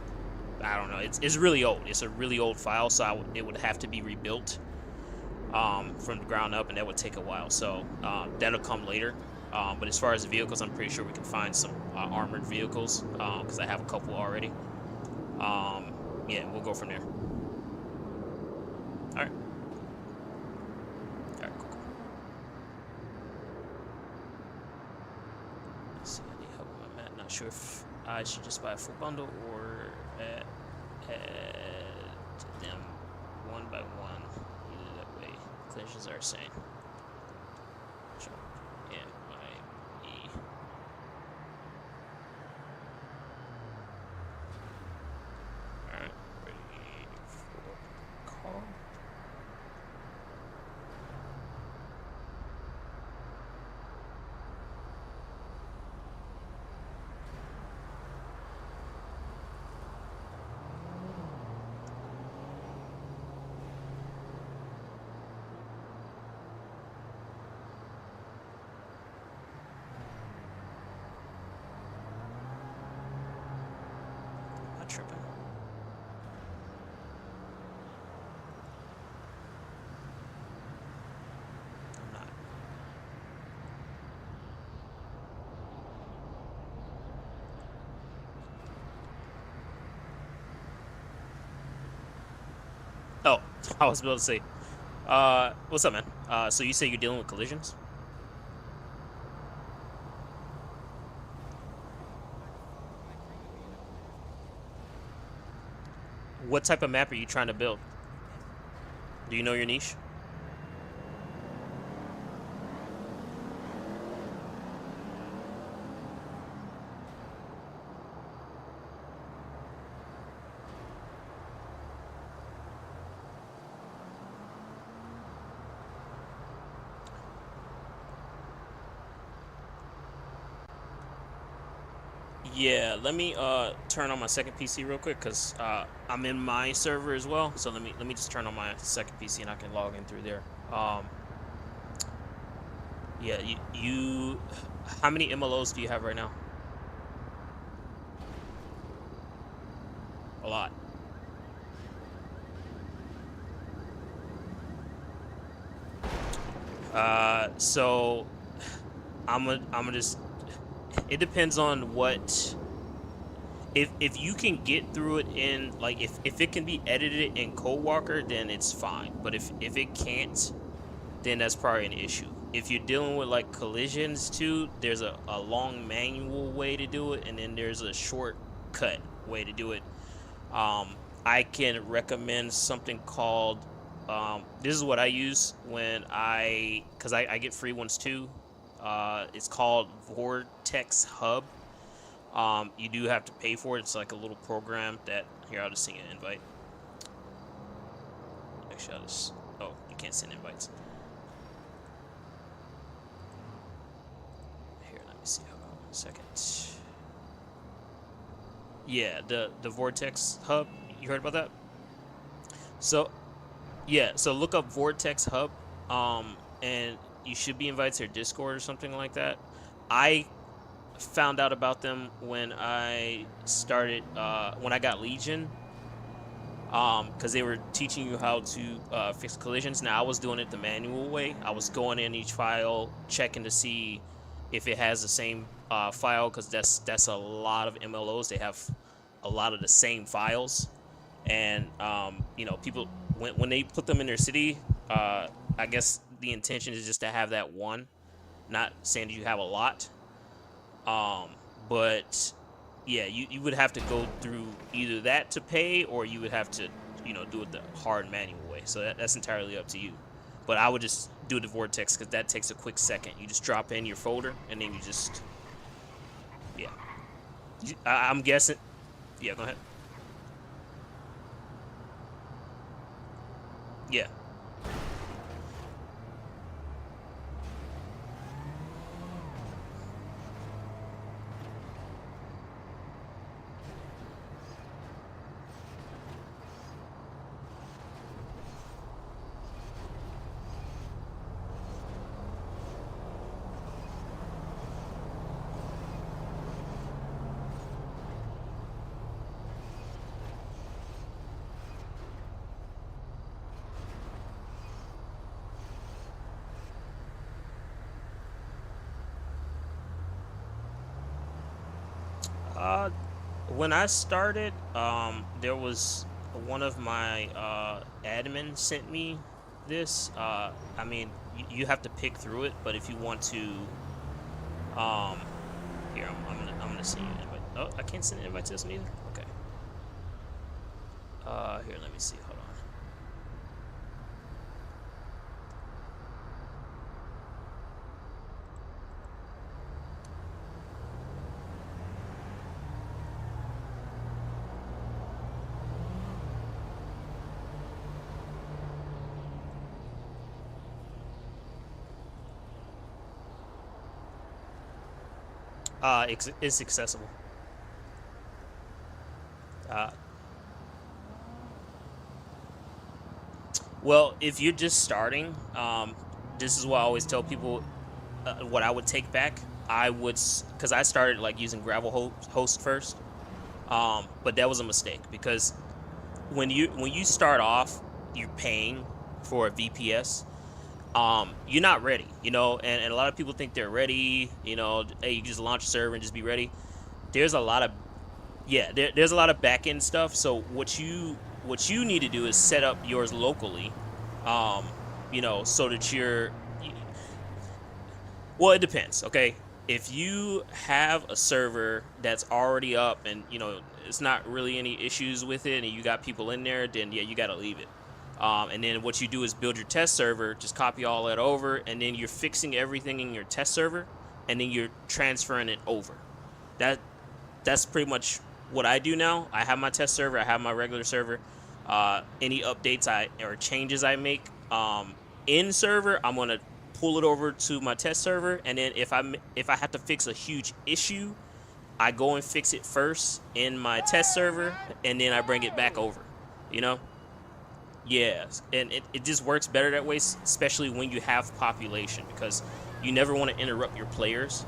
B: I don't know. It's really old. It's a really old file, so it would have to be rebuilt from the ground up, and that would take a while. So that'll come later. But as far as the vehicles, I'm pretty sure we can find some armored vehicles because I have a couple already. Yeah, we'll go from there. All right. All right, cool. Let's see, I need help with my map. Not sure if I should just buy a full bundle or add them one by one. Either that way, collisions are same. Jump M-I-E. Alright, ready for call. I'm not tripping. I'm not. Oh, I was about to say. What's up, man? So you say you're dealing with collisions? What type of map are you trying to build? Do you know your niche? Yeah, let me turn on my second PC real quick because I'm in my server as well. So let me just turn on my second PC and I can log in through there. Yeah, you how many MLOs do you have right now? A lot. So I'm gonna just. It depends on what. If you can get through it in like if it can be edited in Codewalker, then it's fine. But if it can't, then that's probably an issue. If you're dealing with like collisions too, there's a long manual way to do it, and then there's a shortcut way to do it. I can recommend something called. This is what I use when because I get free ones too. It's called Vortex Hub. You do have to pay for it. It's like a little program that here. I'll just send you an invite. Actually, I'll just. Oh, you can't send invites. Here, let me see. Hold on 1 second. Yeah, the Vortex Hub. You heard about that? So, yeah. So look up Vortex Hub. And you should be invited to their Discord or something like that. I found out about them when I started when I got Legion, because they were teaching you how to fix collisions. Now I was doing it the manual way. I was going in each file, checking to see if it has the same file, because that's a lot of MLOs. They have a lot of the same files, and you know, people when they put them in their city, I guess the intention is just to have that one, not saying that you have a lot. But yeah, you would have to go through either that to pay, or you would have to, you know, do it the hard manual way. So that's entirely up to you. But I would just do the vortex because that takes a quick second. You just drop in your folder and then you just, yeah. I'm guessing. Yeah, go ahead. Yeah. When I started, there was one of my admins sent me this. I mean, you have to pick through it, but if you want to, here I'm gonna send you an invite. Oh, I can't send an invite to this one either. Okay. Here, let me see. Hold on. It's accessible. Uh, well, if you're just starting, this is what I always tell people. What I would take back, I would, because I started like using Gravel host first, but that was a mistake because when you start off, you're paying for a VPS. You're not ready, and a lot of people think they're ready. Hey, you just launch a server and just be ready. There's a lot of Yeah, there's a lot of back end stuff. So what you need to do is set up yours locally, um, so that well, it depends. Okay, if you have a server that's already up and it's not really any issues with it, and you got people in there, then yeah, you got to leave it. And then what you do is build your test server, just copy all that over, and then you're fixing everything in your test server, and then you're transferring it over. That that's pretty much what I do now. I have my test server, I have my regular server. Any updates or changes I make in server, I'm gonna pull it over to my test server, and then if I have to fix a huge issue, I go and fix it first in my test server, and then I bring it back over. You know? Yes, and it just works better that way, especially when you have population, because you never want to interrupt your players,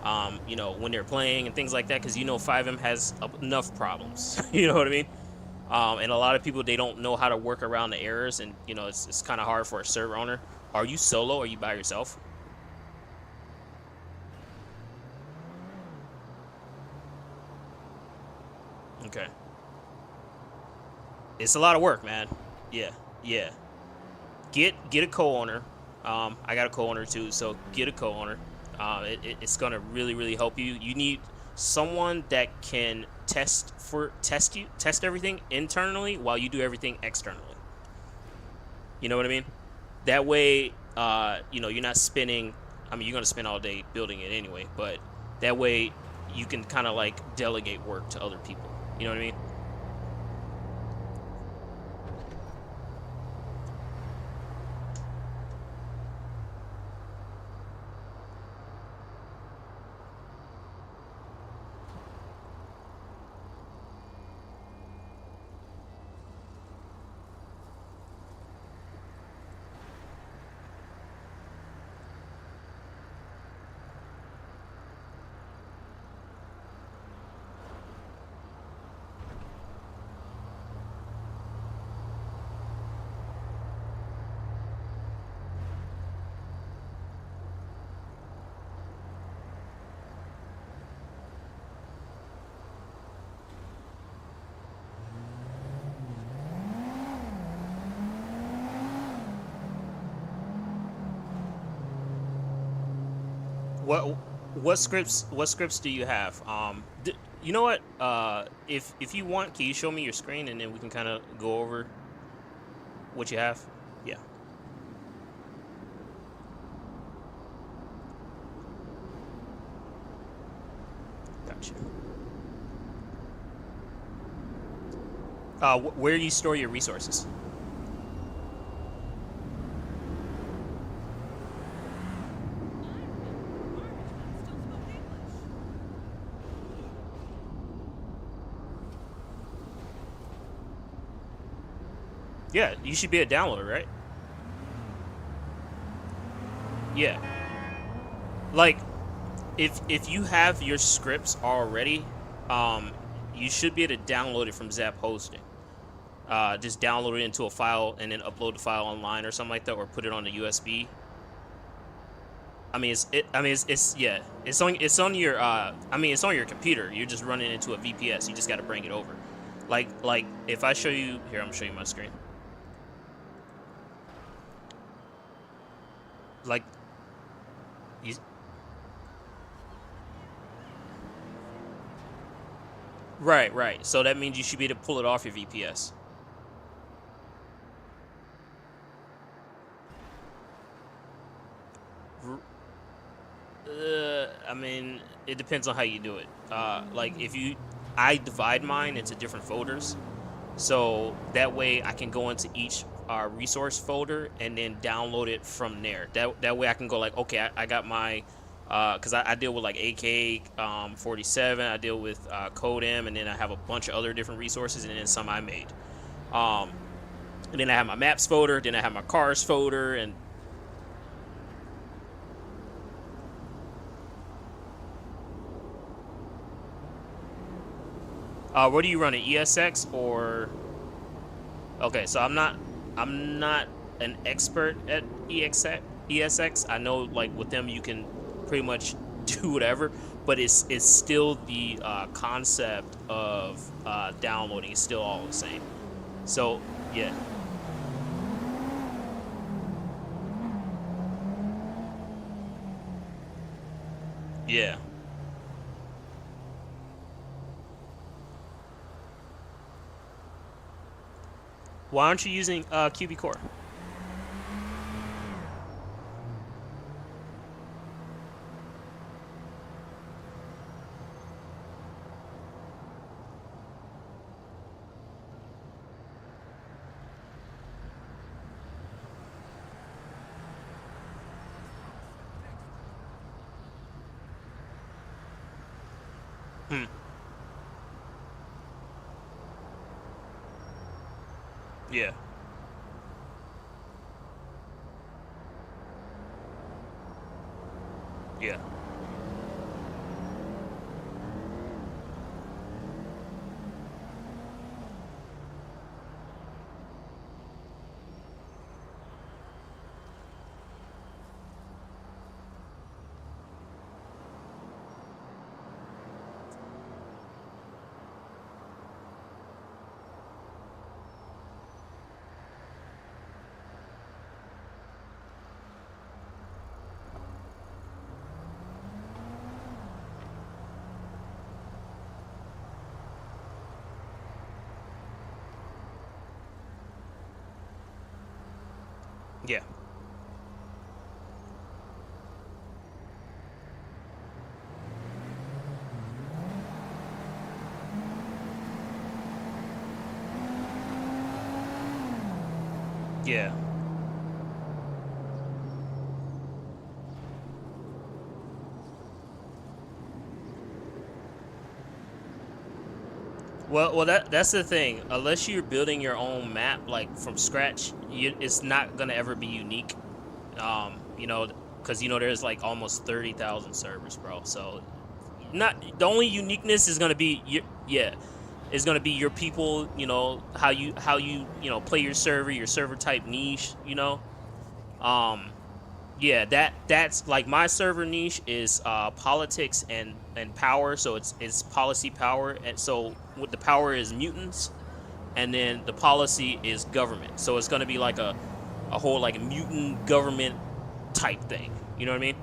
B: when they're playing and things like that, because Fivem has enough problems. You know what I mean? And a lot of people, they don't know how to work around the errors, and it's kind of hard for a server owner. Are you solo? Or are you by yourself? Okay. It's a lot of work, man. Yeah, yeah. Get a co-owner. I got a co-owner too, so get a co-owner. It's gonna really help you. You need someone that can test everything internally while you do everything externally. You know what I mean? That way, you're not spending. I mean, you're gonna spend all day building it anyway, but that way you can kind of like delegate work to other people. You know what I mean? What what scripts do you have? You know what? If you want, can you show me your screen, and then we can kind of go over what you have? Yeah. Gotcha. Where do you store your resources? Yeah, you should be a downloader, right? Yeah. Like, if you have your scripts already, you should be able to download it from Zap Hosting. Just download it into a file and then upload the file online or something like that, or put it on the USB. I mean, yeah, it's on your it's on your computer. You're just running into a VPS. You just got to bring it over. Like if I show you here, I'm gonna show you my screen. Like, you, right. So that means you should be able to pull it off your VPS. I mean, it depends on how you do it. Like I divide mine into different folders, so that way I can go into each resource folder and then download it from there. That way I can go like, okay, I got my, because I deal with like AK 47, I deal with CodeM, and then I have a bunch of other different resources, and then some I made. Um, and then I have my maps folder, then I have my cars folder, and what do you run, an ESX or? Okay, so I'm not an expert at ESX. I know like with them you can pretty much do whatever, but it's still the concept of downloading is still all the same. So yeah, yeah. Why aren't you using QB Core? Hmm. Yeah. Yeah. Yeah. Yeah. Well, that's the thing. Unless you're building your own map like from scratch, it's not gonna ever be unique. Because there's like almost 30,000 servers, bro. So not the only uniqueness is gonna be yeah, is gonna be your people. How you play your server type niche. Um, yeah, that's like my server niche is politics and power. So it's policy power, and so what the power is mutants, and then the policy is government. So it's gonna be like a whole like mutant government type thing. You know what I mean?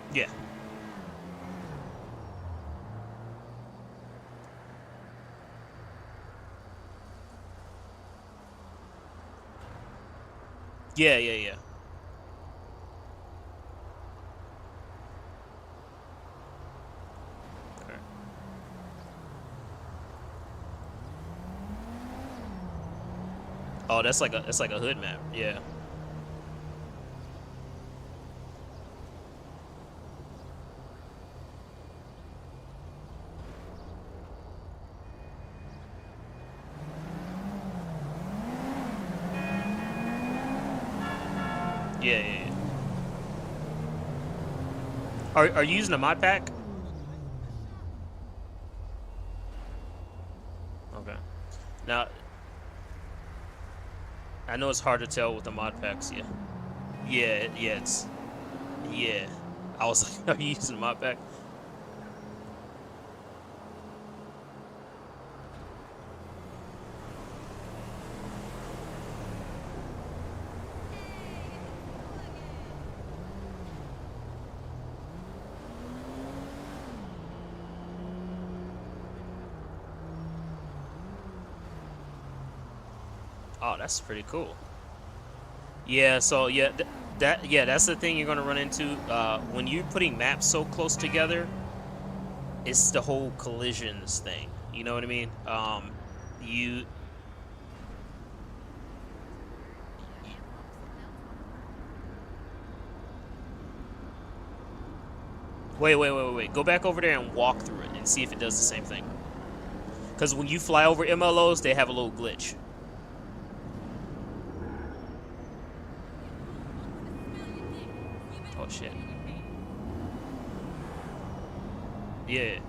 B: Yeah. Yeah. Oh, that's like a hood map. Yeah. Yeah, yeah, yeah. Are you using a mod pack? Okay. Now, I know it's hard to tell with the mod packs. Yeah. Yeah, yeah, yeah. I was like, are you using a mod pack? Oh, that's pretty cool. Yeah, so yeah, that's the thing you're gonna run into when you're putting maps so close together. It's the whole collisions thing. You know what I mean? You wait. Go back over there and walk through it and see if it does the same thing. Because when you fly over MLOs, they have a little glitch. Oh shit. Yeah.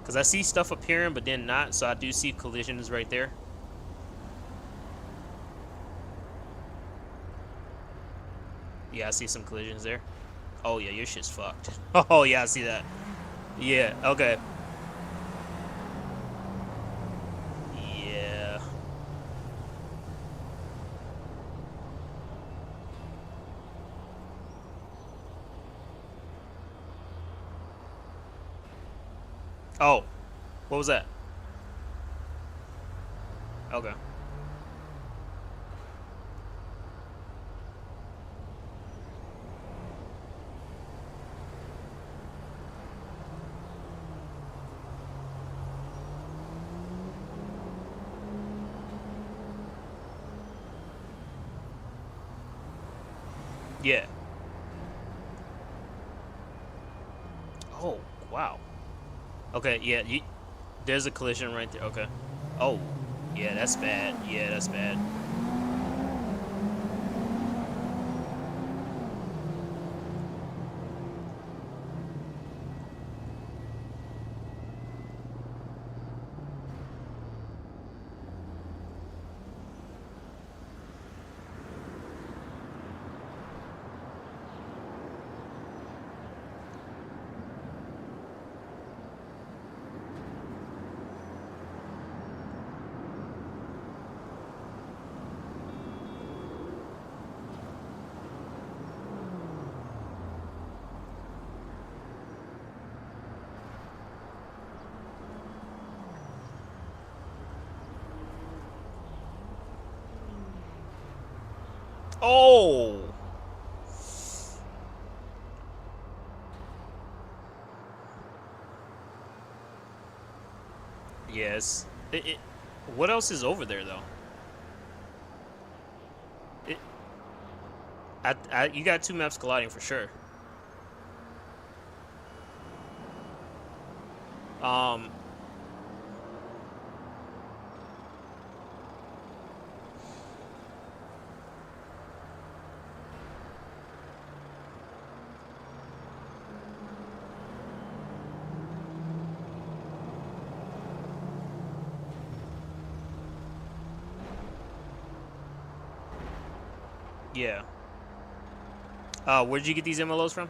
B: Because I see stuff appearing, but then not. So I do see collisions right there. Yeah, I see some collisions there. Oh yeah, your shit's fucked. Oh yeah, I see that. Yeah, okay. Yeah. Oh, what was that? Okay. Yeah. Oh, wow. Okay, yeah, there's a collision right there. Okay. Oh, yeah, that's bad. Yeah, that's bad. Oh! Yes. What else is over there, though? It, you got two maps colliding for sure. Um, yeah. Where did you get these MLOs from?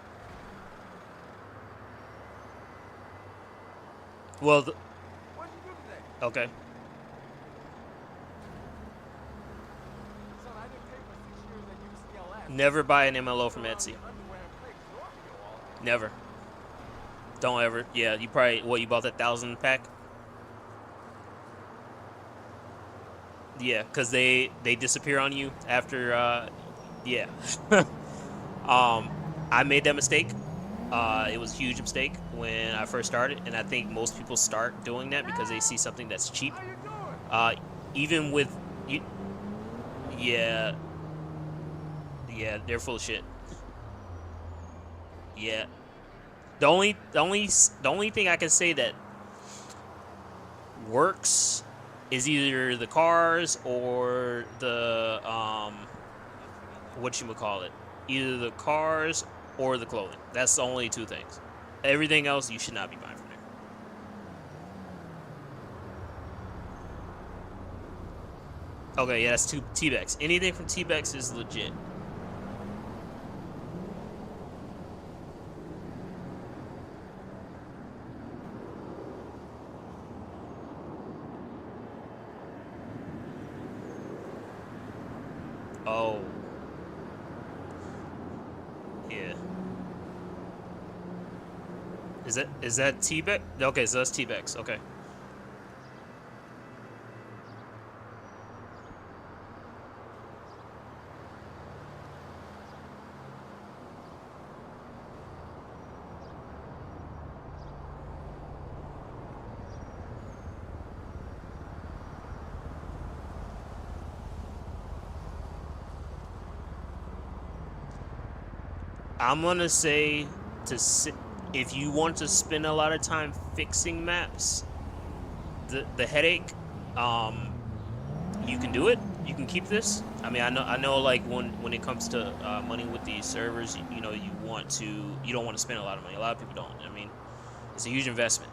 B: Well, okay. Never buy an MLO from Etsy. Never. Don't ever. Yeah, you probably you bought that 1,000 pack? Yeah, because they disappear on you after. Yeah. I made that mistake. It was a huge mistake when I first started, and I think most people start doing that because they see something that's cheap. Even with you, Yeah, yeah, they're full of shit. Yeah. The only thing I can say that works is either the cars or the what you would call it, either the cars or the clothing. That's the only two things. Everything else you should not be buying from there. Okay, yeah, that's two T-Bex. Anything from T-Bex is legit. Oh, yeah. Is that T-Bex? Okay, so that's T-Bex. Okay. I'm gonna say if you want to spend a lot of time fixing maps, the headache, um, you can do it. You can keep this. I mean, I know, like when it comes to money with these servers, you know, you don't want to spend a lot of money. A lot of people don't. I mean, it's a huge investment.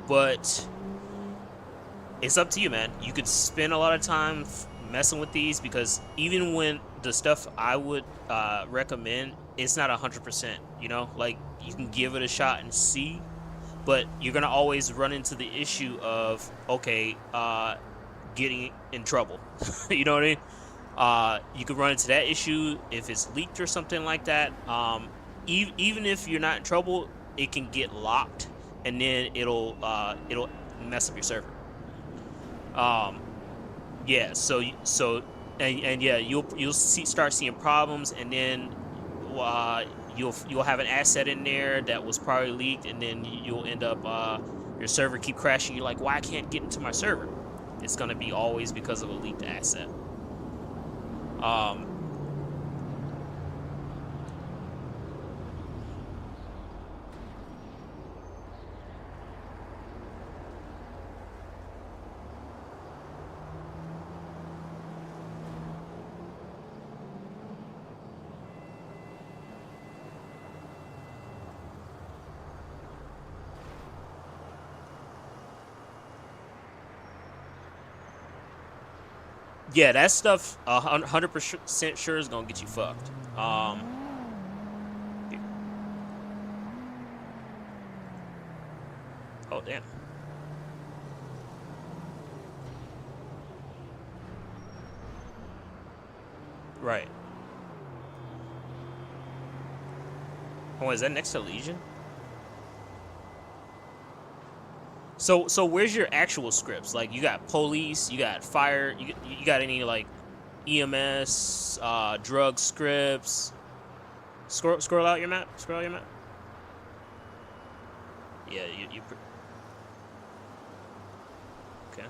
B: But it's up to you, man. You could spend a lot of time messing with these because even when the stuff I would recommend, it's not 100%. You know, like you can give it a shot and see, but you're gonna always run into the issue of okay, getting in trouble. You know what I mean? You could run into that issue if it's leaked or something like that. Even if you're not in trouble, it can get locked, and then it'll mess up your server. Um, yeah. And yeah, start seeing problems, and then uh, you'll have an asset in there that was probably leaked, and then you'll end up your server keep crashing. You're like, why I can't get into my server? It's gonna be always because of a leaked asset. Um, yeah, that stuff 100% sure is gonna get you fucked. Oh damn. Right. Oh, is that next to Legion? So where's your actual scripts? Like you got police, you got fire, you got any like EMS, drug scripts? Scroll out your map. Scroll out your map. Yeah, okay.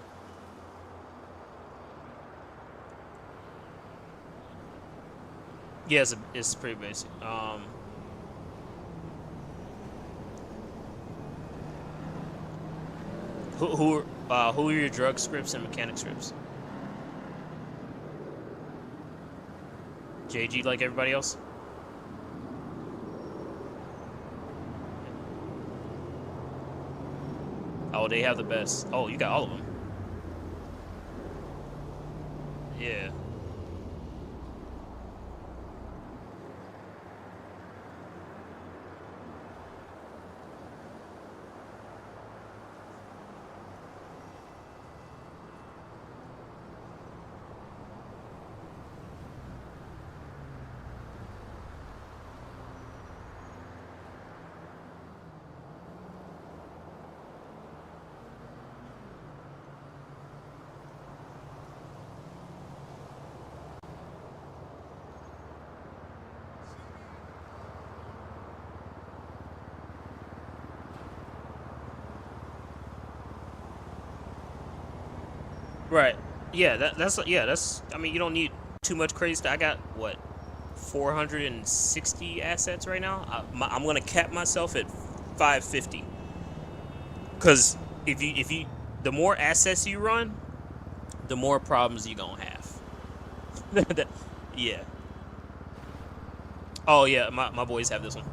B: Yeah, it's pretty basic. Who are your drug scripts and mechanic scripts? JG like everybody else? Oh, they have the best. Oh, you got all of them. Yeah. Right. Yeah, that's. I mean, you don't need too much crazy stuff. I got what 460 assets right now. I'm gonna cap myself at 550. Cause if you the more assets you run, the more problems you gonna have. Yeah. Oh yeah, my boys have this one.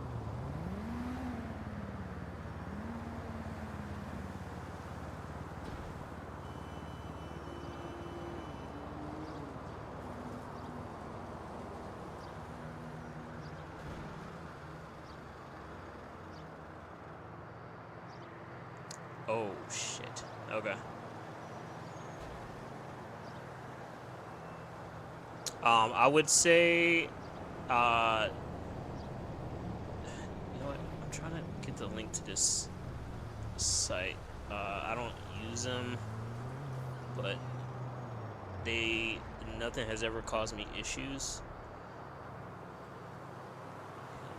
B: Oh shit. Okay. I would say, uh, you know what? I'm trying to get the link to this site. I don't use them, but they nothing has ever caused me issues.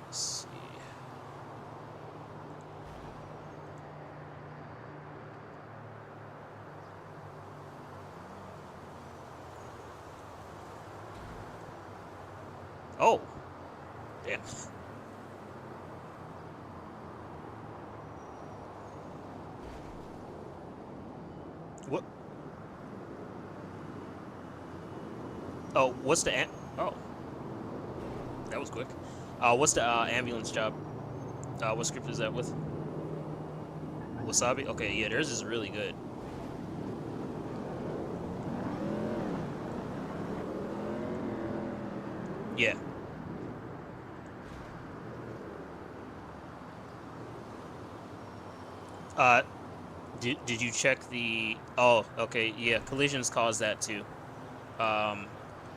B: Let's see. Oh, damn. What? Oh, what's the oh, that was quick. What's the ambulance job? What script is that with? Wasabi? Okay, yeah, theirs is really good. Yeah. Uh, did you check the? Oh, okay, yeah. Collisions cause that too. Um,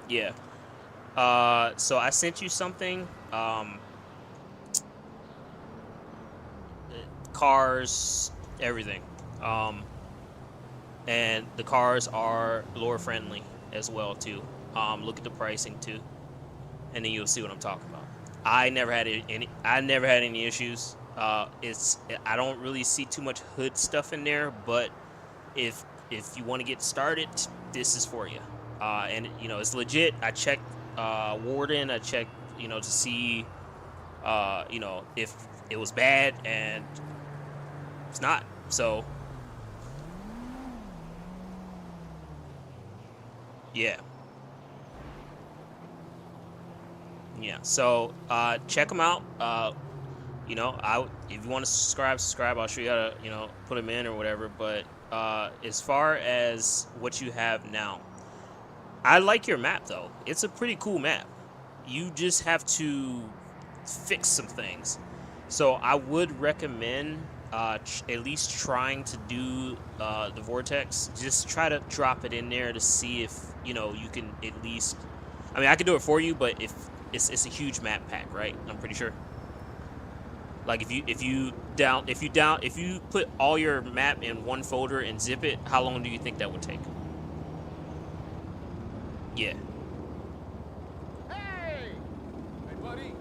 B: yeah. So I sent you something. Cars, everything. Um, and the cars are lore friendly as well too. Look at the pricing too, and then you'll see what I'm talking about. I never had any. I never had any issues. It's I don't really see too much hood stuff in there, but if you want to get started, this is for you. And you know it's legit. I checked Warden. I checked to see if it was bad, and it's not. So yeah, yeah. So check them out. If you want to subscribe. I'll show you how to put them in or whatever. But as far as what you have now, I like your map though. It's a pretty cool map. You just have to fix some things. So I would recommend at least trying to do the vortex. Just try to drop it in there to see if you can at least. I mean, I could do it for you, but if it's a huge map pack, right? I'm pretty sure. Like if you put all your map in one folder and zip it, how long do you think that would take? Yeah.
C: Hey! Hey, buddy.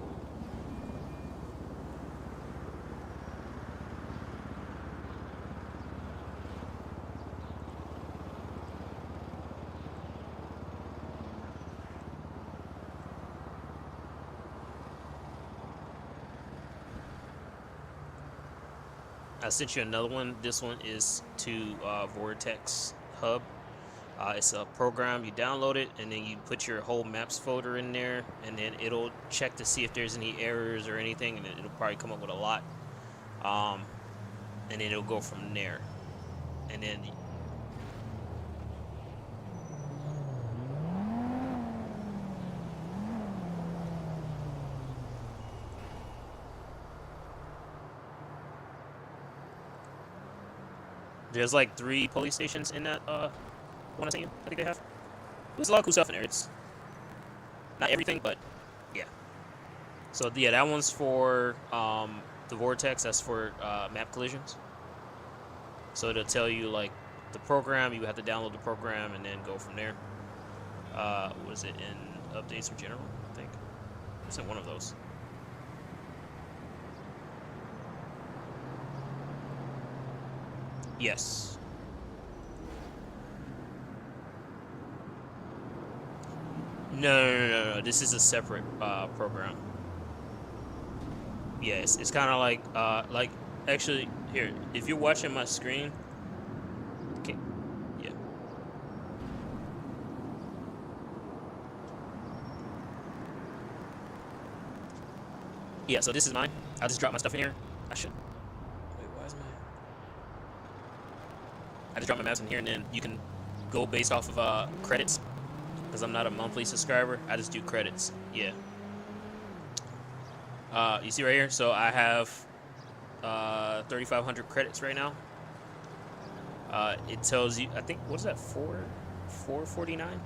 B: I sent you another one. This one is to Vortex Hub. It's a program. You download it, and then you put your whole maps folder in there, and then it'll check to see if there's any errors or anything, and it'll probably come up with a lot. And then it'll go from there. And then there's like 3 police stations in that one I think they have. There's a lot of cool stuff in there. It's not everything, but yeah. So yeah, that one's for the vortex. That's for map collisions. So it'll tell you like the program. You have to download the program and then go from there. What is it in updates for general? I think it's in one of those. Yes. No. This is a separate program. Yes, it's kind of like actually here. If you're watching my screen, okay, yeah. Yeah, so this is mine. I'll just drop my stuff in here. I should. Wait, why is my? I just drop my maps in here, and then you can go based off of credits. Because I'm not a monthly subscriber, I just do credits. Yeah. You see right here? So I have 3,500 credits right now. It tells you, I think, what is that? $4.49.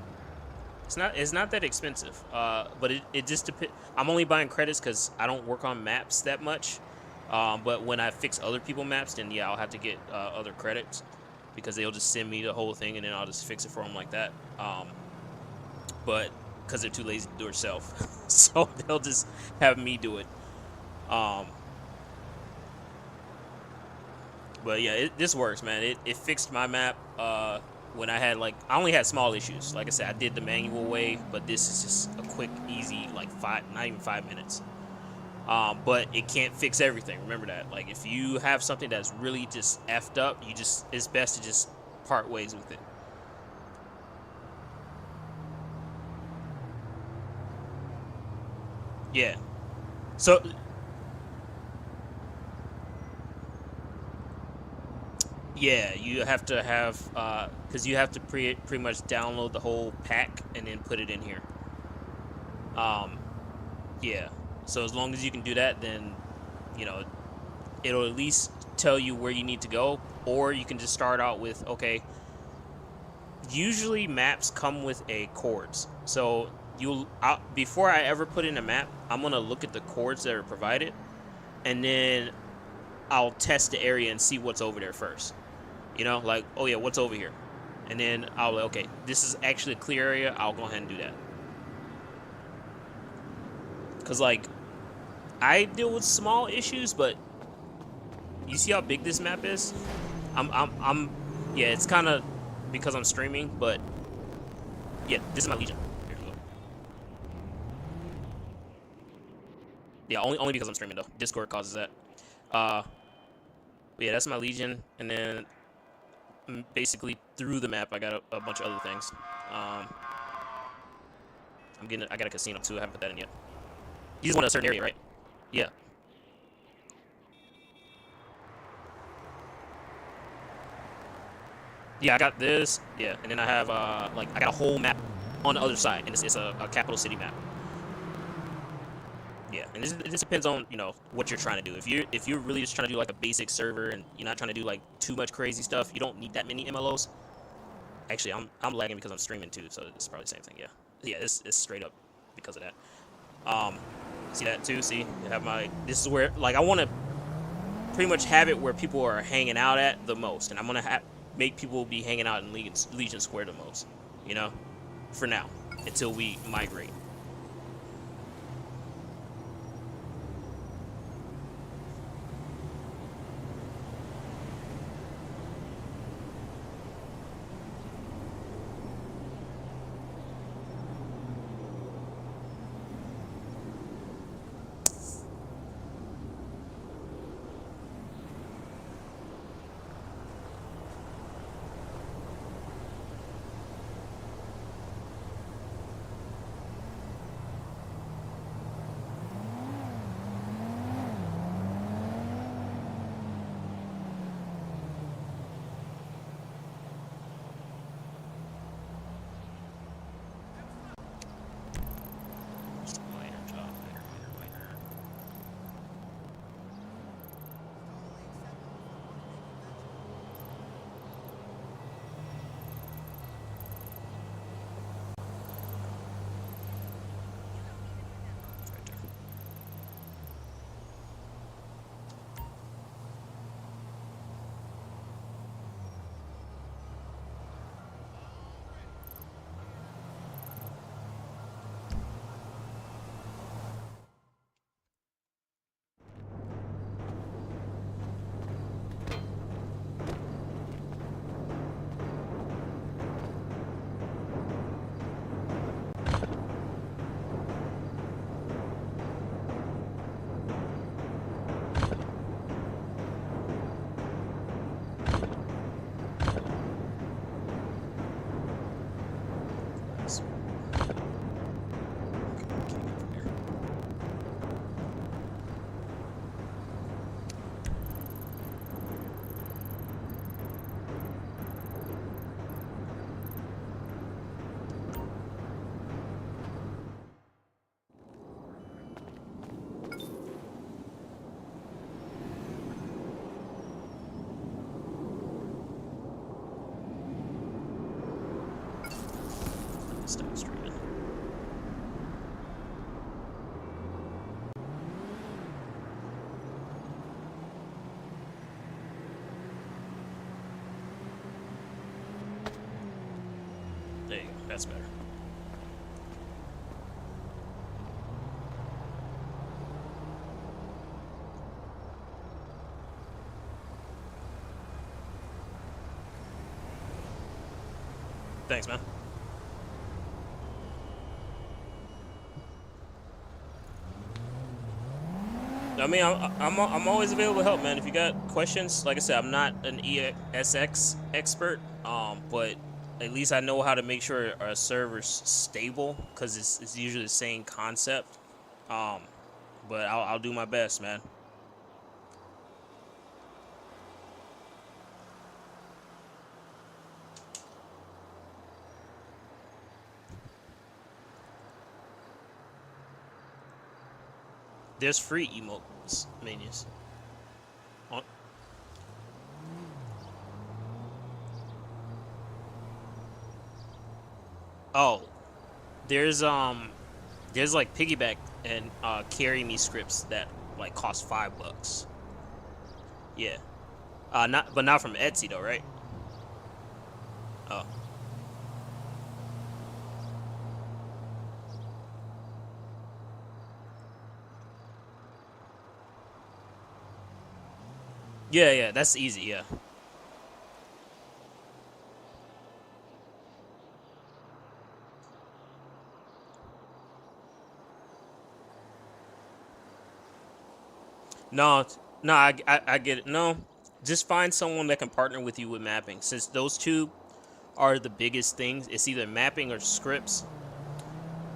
B: It's not that expensive. But it just depends. I'm only buying credits because I don't work on maps that much. But when I fix other people's maps, then yeah, I'll have to get other credits because they'll just send me the whole thing and then I'll just fix it for them like that. But because they're too lazy to do it themselves, so they'll just have me do it. But yeah, this works, man. It fixed my map when I had I only had small issues. Like I said, I did the manual way, but this is just a quick, easy, not even 5 minutes. But it can't fix everything. Remember that. Like if you have something that's really just effed up, it's best to just part ways with it. Yeah. So yeah, you have to have because you have to pretty much download the whole pack and then put it in here. Yeah. So as long as you can do that, then you know it'll at least tell you where you need to go, or you can just start out with okay. Usually maps come with a coords, so before I ever put in a map, I'm gonna look at the coords that are provided, and then I'll test the area and see what's over there first. You know, like, oh yeah, what's over here? And then I'll okay, this is actually a clear area. I'll go ahead and do that. Cause like, I deal with small issues, but you see how big this map is? Yeah, it's kind of because I'm streaming, but yeah, this is my Legion. Here we go. Yeah, only because I'm streaming though. Discord causes that. But yeah, that's my Legion, and then basically through the map I got a bunch of other things. I got a casino too. I haven't put that in yet. You just want a certain area, right? Yeah. Yeah, I got this. Yeah, and then I have I got a whole map on the other side, and it's a capital city map. Yeah, and it just depends on what you're trying to do. If you're really just trying to do like a basic server and you're not trying to do like too much crazy stuff, you don't need that many MLOs. Actually, I'm lagging because I'm streaming too, so it's probably the same thing. Yeah, it's straight up because of that. See that too? See, you have this is where I want to pretty much have it where people are hanging out at the most, and I'm gonna make people be hanging out in Legion Square the most. For now, until we migrate. start streaming. There you go. That's better. Thanks, man. I mean, I'm always available to help, man. If you got questions, like I said, I'm not an ESX expert, but at least I know how to make sure our server's stable, because it's usually the same concept. But I'll do my best, man. There's free emotes menus. Oh, there's like piggyback and carry me scripts that like cost $5. Yeah. Not from Etsy though, right? Oh. Yeah, that's easy, yeah. No, no, I get it. No, just find someone that can partner with you with mapping. Since those two are the biggest things, it's either mapping or scripts.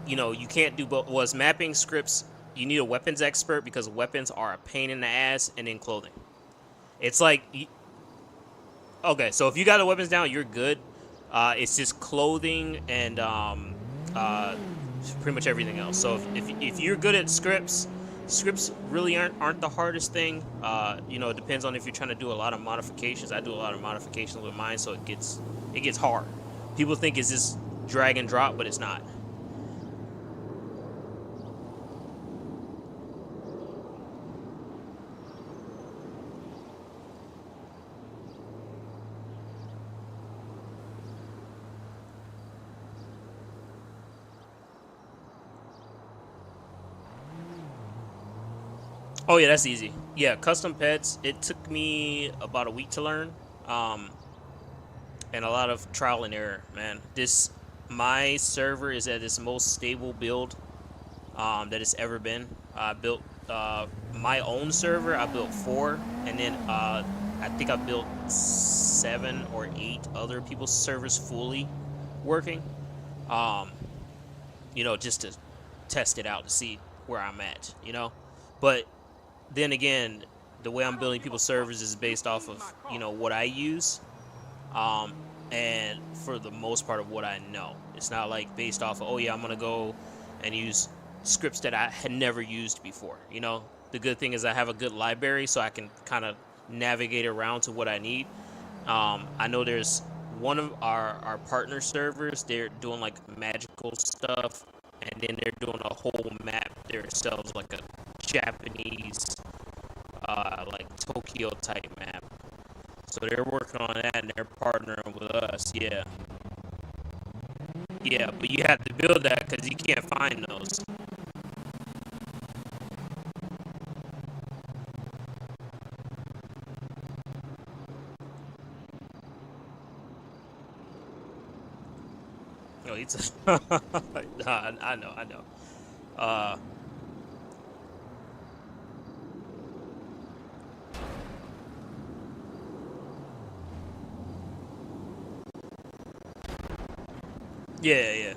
B: You know, you can't do both. Was mapping scripts, you need a weapons expert because weapons are a pain in the ass, and then clothing. It's like, okay, so if you got the weapons down, you're good. It's just clothing and uh, pretty much everything else. So if you're good at scripts, scripts really aren't the hardest thing. You know, it depends on if you're trying to do a lot of modifications. I do a lot of modifications with mine, so it gets hard. People think it's just drag and drop, but it's not. Oh yeah, that's easy. Yeah, custom pets. It took me about a week to learn, and a lot of trial and error. Man, my server is at its most stable build that it's ever been. I built my own server. I built 4, and then I think I built 7 or 8 other people's servers fully working. Um, you know, just to test it out to see where I'm at. You know, but then again, the way I'm building people's servers is based off of, you know, what I use, um, and for the most part of what I know. It's not like based off of, oh yeah, I'm gonna go and use scripts that I had never used before. You know, the good thing is I have a good library, so I can kind of navigate around to what I need. I know there's one of our partner servers. They're doing like magical stuff, and then they're doing a whole map themselves, like a Japanese, like Tokyo type map. So they're working on that, and they're partnering with us. Yeah, yeah, but you have to build that because you can't find those. No, it's no, I know, I know. Uh, yeah, yeah.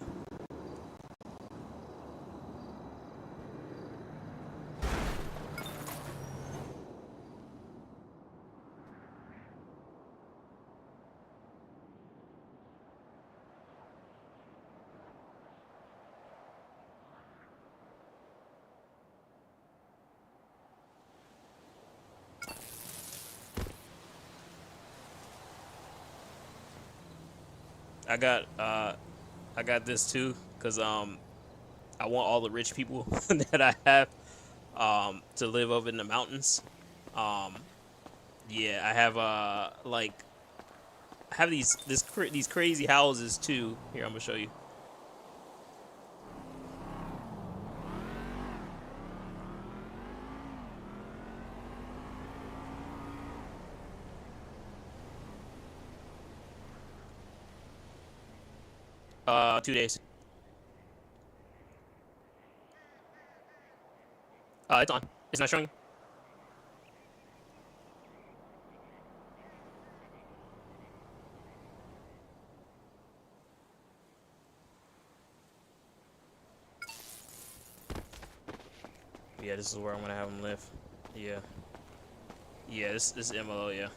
B: I got I got this too, cause I want all the rich people that I have to live up in the mountains. Um, yeah, I have like I have these crazy houses too. Here, I'm gonna show you. 2 days. It's on. It's not showing. Yeah, this is where I'm gonna have them live. Yeah. Yeah, this is MLO, yeah.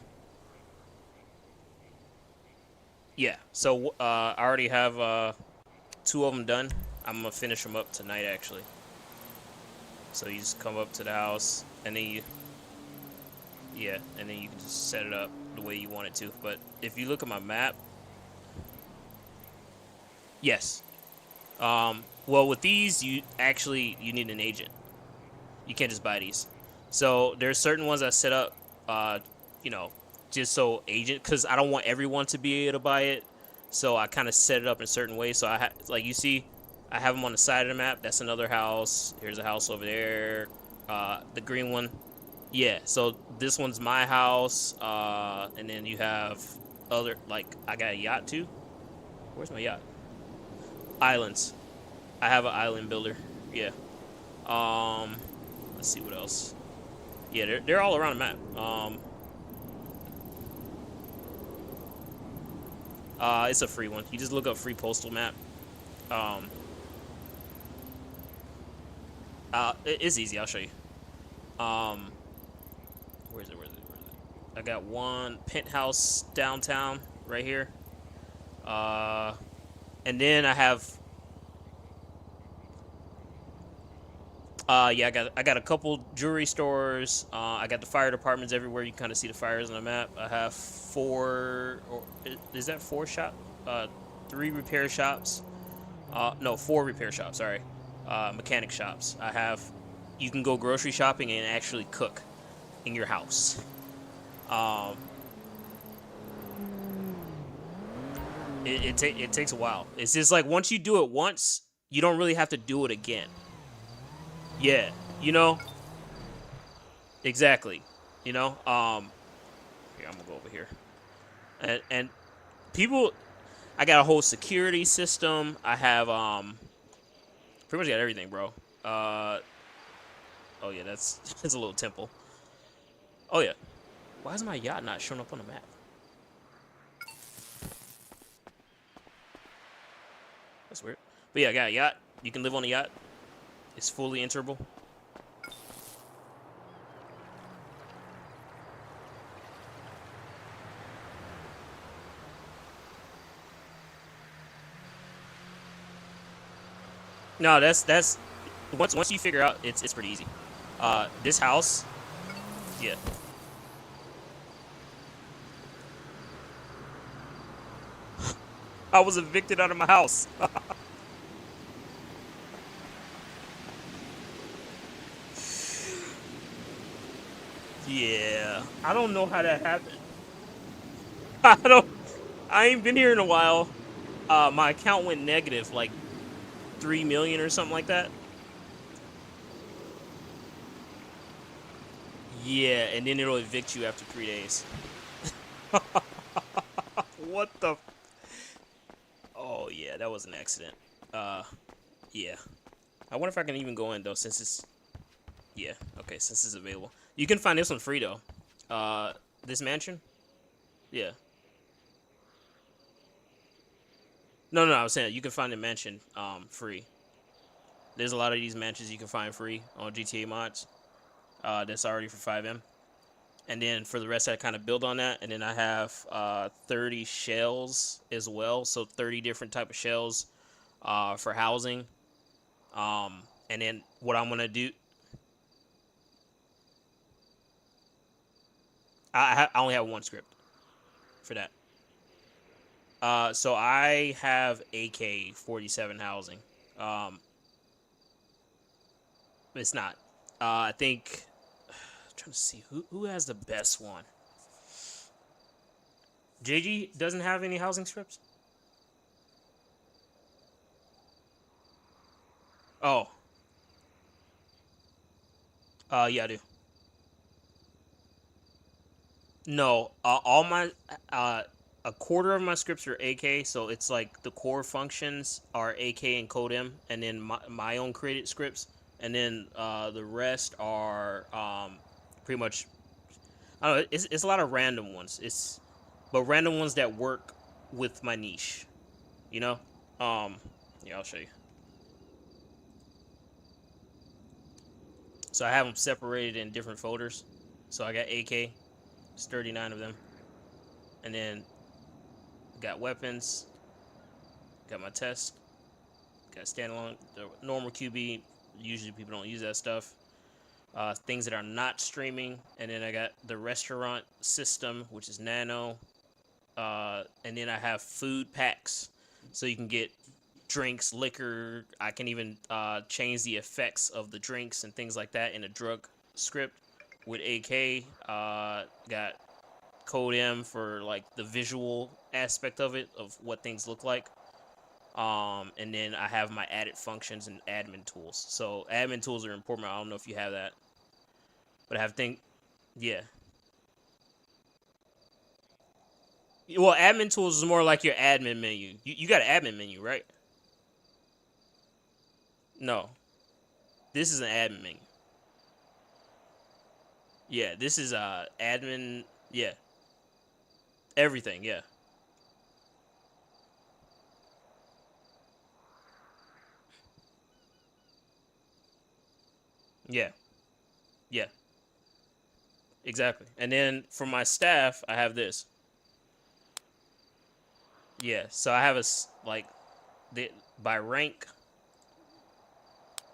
B: Yeah. So I already have 2 of them done. I'm gonna finish them up tonight actually. So you just come up to the house and then yeah, and then you can just set it up the way you want it to. But if you look at my map, yes. Well, with these, you need an agent. You can't just buy these. So there's certain ones I set up, you know, just so agent, because I don't want everyone to be able to buy it. So I kind of set it up in a certain way. So like you see, I have them on the side of the map. That's another house. Here's a house over there. The green one. Yeah. So this one's my house. And then you have other, like I got a yacht too. Where's my yacht? Islands. I have an island builder. Yeah. Let's see what else. Yeah, they're all around the map. It's a free one. You just look up free postal map. It's easy. I'll show you. Where is it? I got one penthouse downtown right here. And then I have. Yeah, I got a couple jewelry stores. I got the fire departments everywhere. You can kind of see the fires on the map. I have 4, or is that 4 shop? 3 repair shops. No, 4 repair shops. Sorry, mechanic shops. I have. You can go grocery shopping and actually cook in your house. It takes a while. It's just like once you do it once, you don't really have to do it again. Yeah, you know, exactly. You know, here I'm gonna go over here, and people, I got a whole security system. I have pretty much got everything, bro. Oh yeah, that's that's a little temple. Oh yeah, why is my yacht not showing up on the map? That's weird. But yeah, I got a yacht. You can live on a yacht. It's fully enterable. No, that's once you figure out it's pretty easy. This house, yeah. I was evicted out of my house. Yeah, I don't know how that happened. I don't. I ain't been here in a while. My account went negative, like 3 million or something like that. Yeah, and then it'll evict you after 3 days. What the? Oh yeah, that was an accident. Yeah. I wonder if I can even go in though, since it's. Yeah. Okay, since it's available, you can find this one free though. This mansion. Yeah. No, I was saying you can find the mansion free. There's a lot of these mansions you can find free on GTA mods. That's already for Fivem. And then for the rest, I kind of build on that. And then I have 30 shells as well. So 30 different type of shells for housing. And then what I'm gonna do, I only have one script for that. So I have AK-47 housing. It's not. I think. I'm trying to see who has the best one. JG doesn't have any housing strips. Oh. Yeah, I do. No, all my a quarter of my scripts are AK, so it's like the core functions are AK and code M, and then my own created scripts, and then the rest are pretty much I don't know. It's a lot of random ones. But random ones that work with my niche, you know. Um, yeah, I'll show you. So I have them separated in different folders. So I got AK, it's 39 of them, and then got weapons, got my test, got standalone, the normal QB. Usually people don't use that stuff. Things that are not streaming, and then I got the restaurant system, which is nano, and then I have food packs, so you can get drinks, liquor. I can even change the effects of the drinks and things like that in a drug script with AK. Got code M for like the visual aspect of it, of what things look like. And then I have my added functions and admin tools. So admin tools are important. I don't know if you have that, but I have yeah. Well, admin tools is more like your admin menu. You got an admin menu, right? No, this is an admin menu. Yeah, this is admin. Yeah, everything. Yeah, yeah, yeah, exactly. And then for my staff, I have this. Yeah, so I have like they, by rank.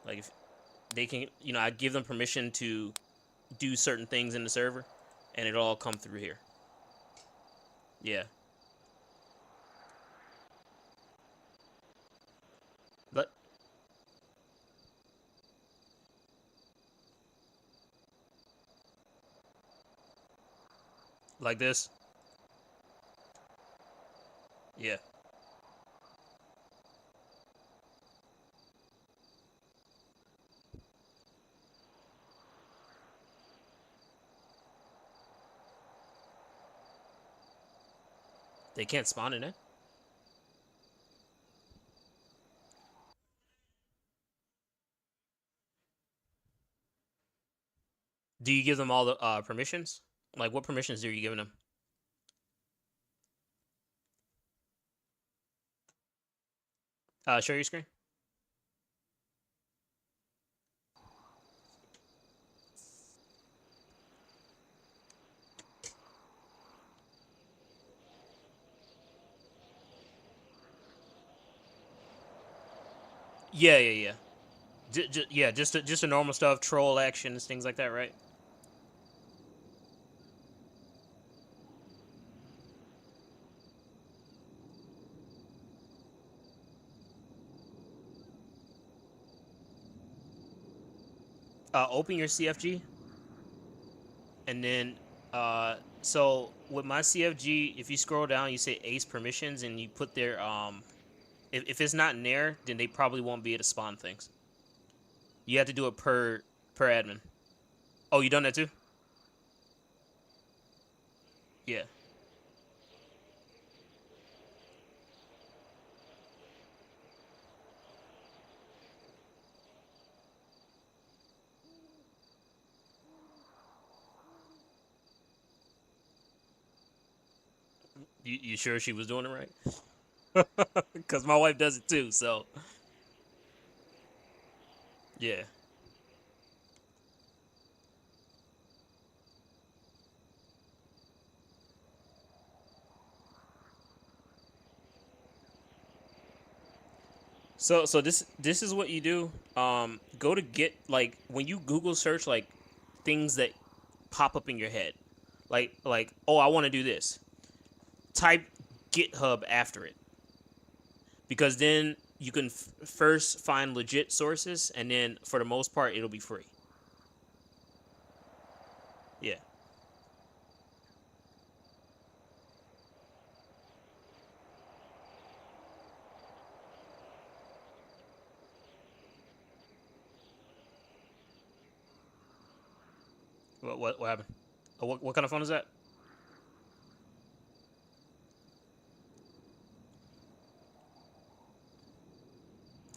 B: Like if they can, I give them permission to do certain things in the server, and it'll all come through here. Yeah. But like this. Yeah. They can't spawn in it. Do you give them all the permissions? Like what permissions are you giving them? Share your screen. Yeah, yeah, yeah. Yeah, just a normal stuff, troll actions, things like that, right? Open your CFG, and then so with my CFG, if you scroll down, you say Ace permissions, and you put their if it's not in there, then they probably won't be able to spawn things. You have to do it per admin. Oh, you done that too? Yeah. You sure she was doing it right? Because my wife does it too. So yeah. So this is what you do. Go to get like when you Google search like things that pop up in your head, like oh I want to do this. Type GitHub after it, because then you can first find legit sources, and then for the most part it'll be free. Yeah. What happened? Oh, what kind of phone is that?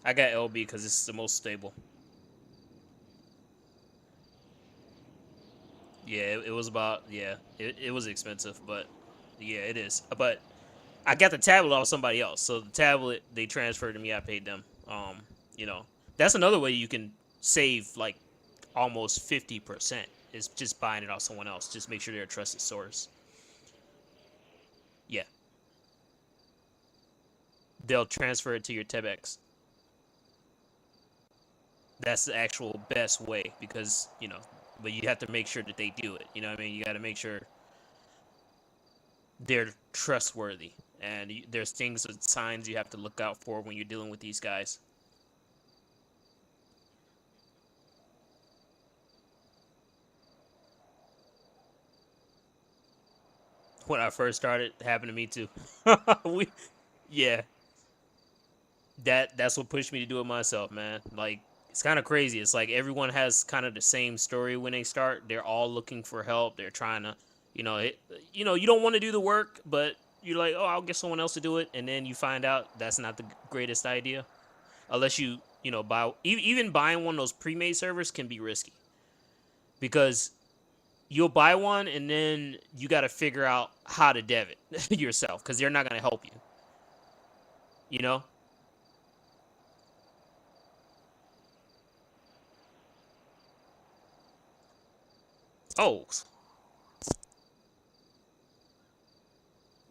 B: I got LB because it's the most stable. Yeah, it was about, yeah, it was expensive, but yeah, it is. But I got the tablet off somebody else, so the tablet they transferred to me. I paid them. You know, that's another way you can save like almost 50%. Is just buying it off someone else. Just make sure they're a trusted source. Yeah, they'll transfer it to your Tebex. That's the actual best way because but you have to make sure that they do it. You know what I mean? You got to make sure they're trustworthy, and there's things and signs you have to look out for when you're dealing with these guys. When I first started, it happened to me too. Yeah, that's what pushed me to do it myself, man. Like, it's kind of crazy. It's like everyone has kind of the same story when they start. They're all looking for help. They're trying to, you don't want to do the work, but you're like, oh, I'll get someone else to do it, and then you find out that's not the greatest idea, unless buy even buying one of those pre-made servers can be risky because you'll buy one and then you got to figure out how to dev it yourself because they're not going to help you. You know? Oh,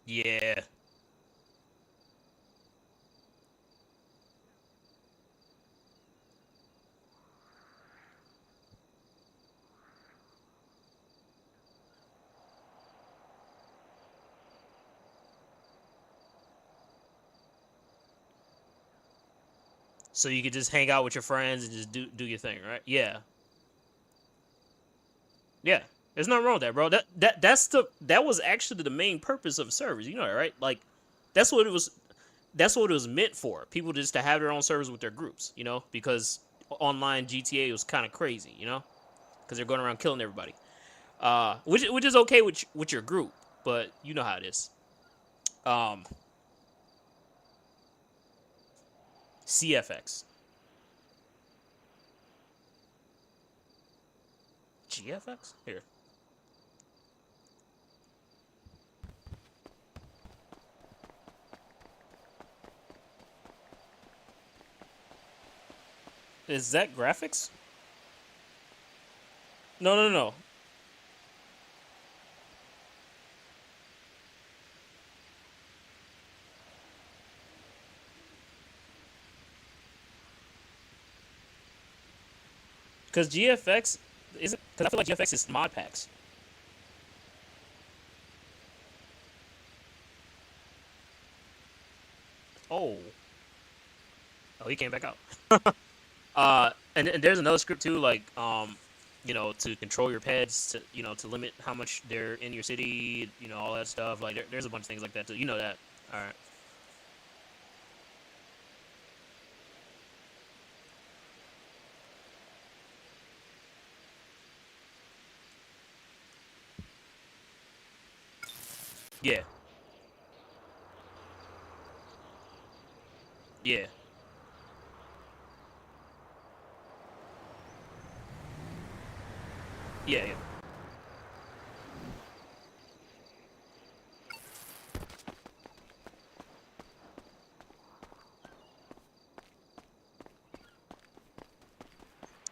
B: yeah. So you could just hang out with your friends and just do your thing, right? Yeah. Yeah. There's nothing wrong with that, bro. That was actually the main purpose of servers. You know that, right? Like, that's what it was. That's what it was meant for. People just to have their own servers with their groups. Because online GTA was kind of crazy. Because they're going around killing everybody. Which is okay with your group, but you know how it is. Um, CFX, GFX here. Is that graphics? No, no, no. Because GFX isn't. Because I feel like GFX is mod packs. Oh, oh, he came back out. And there's another script too, like to control your pets, to limit how much they're in your city, all that stuff. Like there's a bunch of things like that too. You know that. All right. Yeah. Yeah. Yeah. Yeah.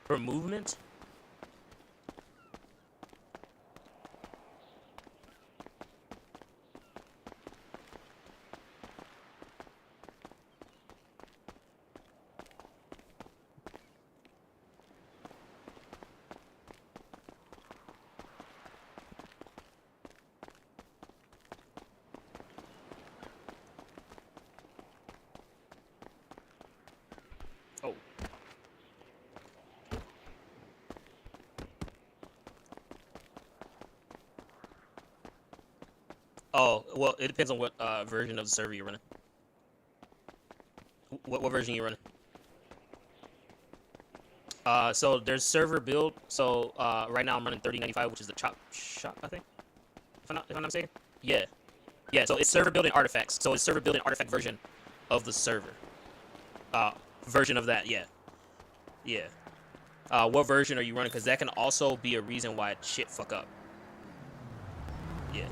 B: For movement. Oh, well, it depends on what version of the server you're running. What version you running? So there's server build. So right now I'm running 3095, which is the chop shop, I think. If I'm not mistaken. Yeah. Yeah. So it's server building artifacts. So it's server building artifact version of the server. Uh, Version of that. Yeah. Yeah. What version are you running? Because that can also be a reason why shit fuck up. Yeah.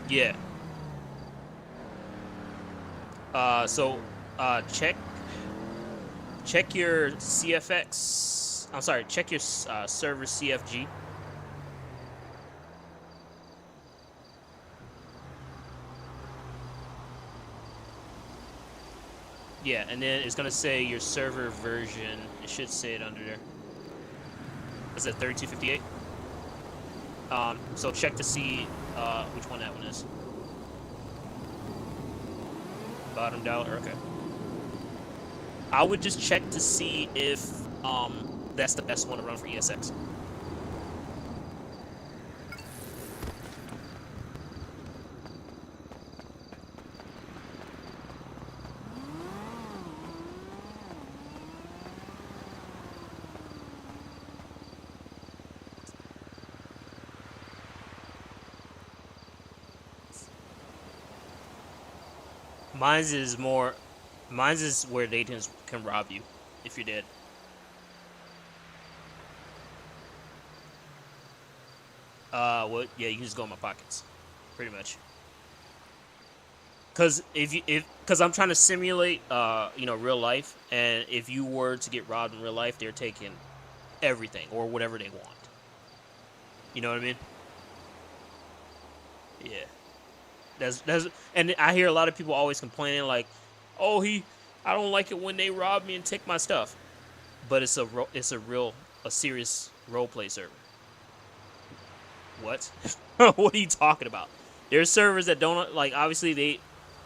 B: Yeah. So check your CFX. I'm sorry. Check your server CFG. Yeah, and then it's gonna say your server version. It should say it under there. Is it 3258? So check to see which one that one is. Bottom dollar. Okay. I would just check to see if that's the best one to run for ESX. Mine's is more. Mine's is where they can rob you if you're dead. Well, yeah, you can just go in my pockets, pretty much. Cause I'm trying to simulate, real life, and if you were to get robbed in real life, they're taking everything or whatever they want. You know what I mean? Yeah. That's and I hear a lot of people always complaining like, "Oh, I don't like it when they rob me and take my stuff." But it's a serious role play server. What? What are you talking about? There's servers that don't like. Obviously,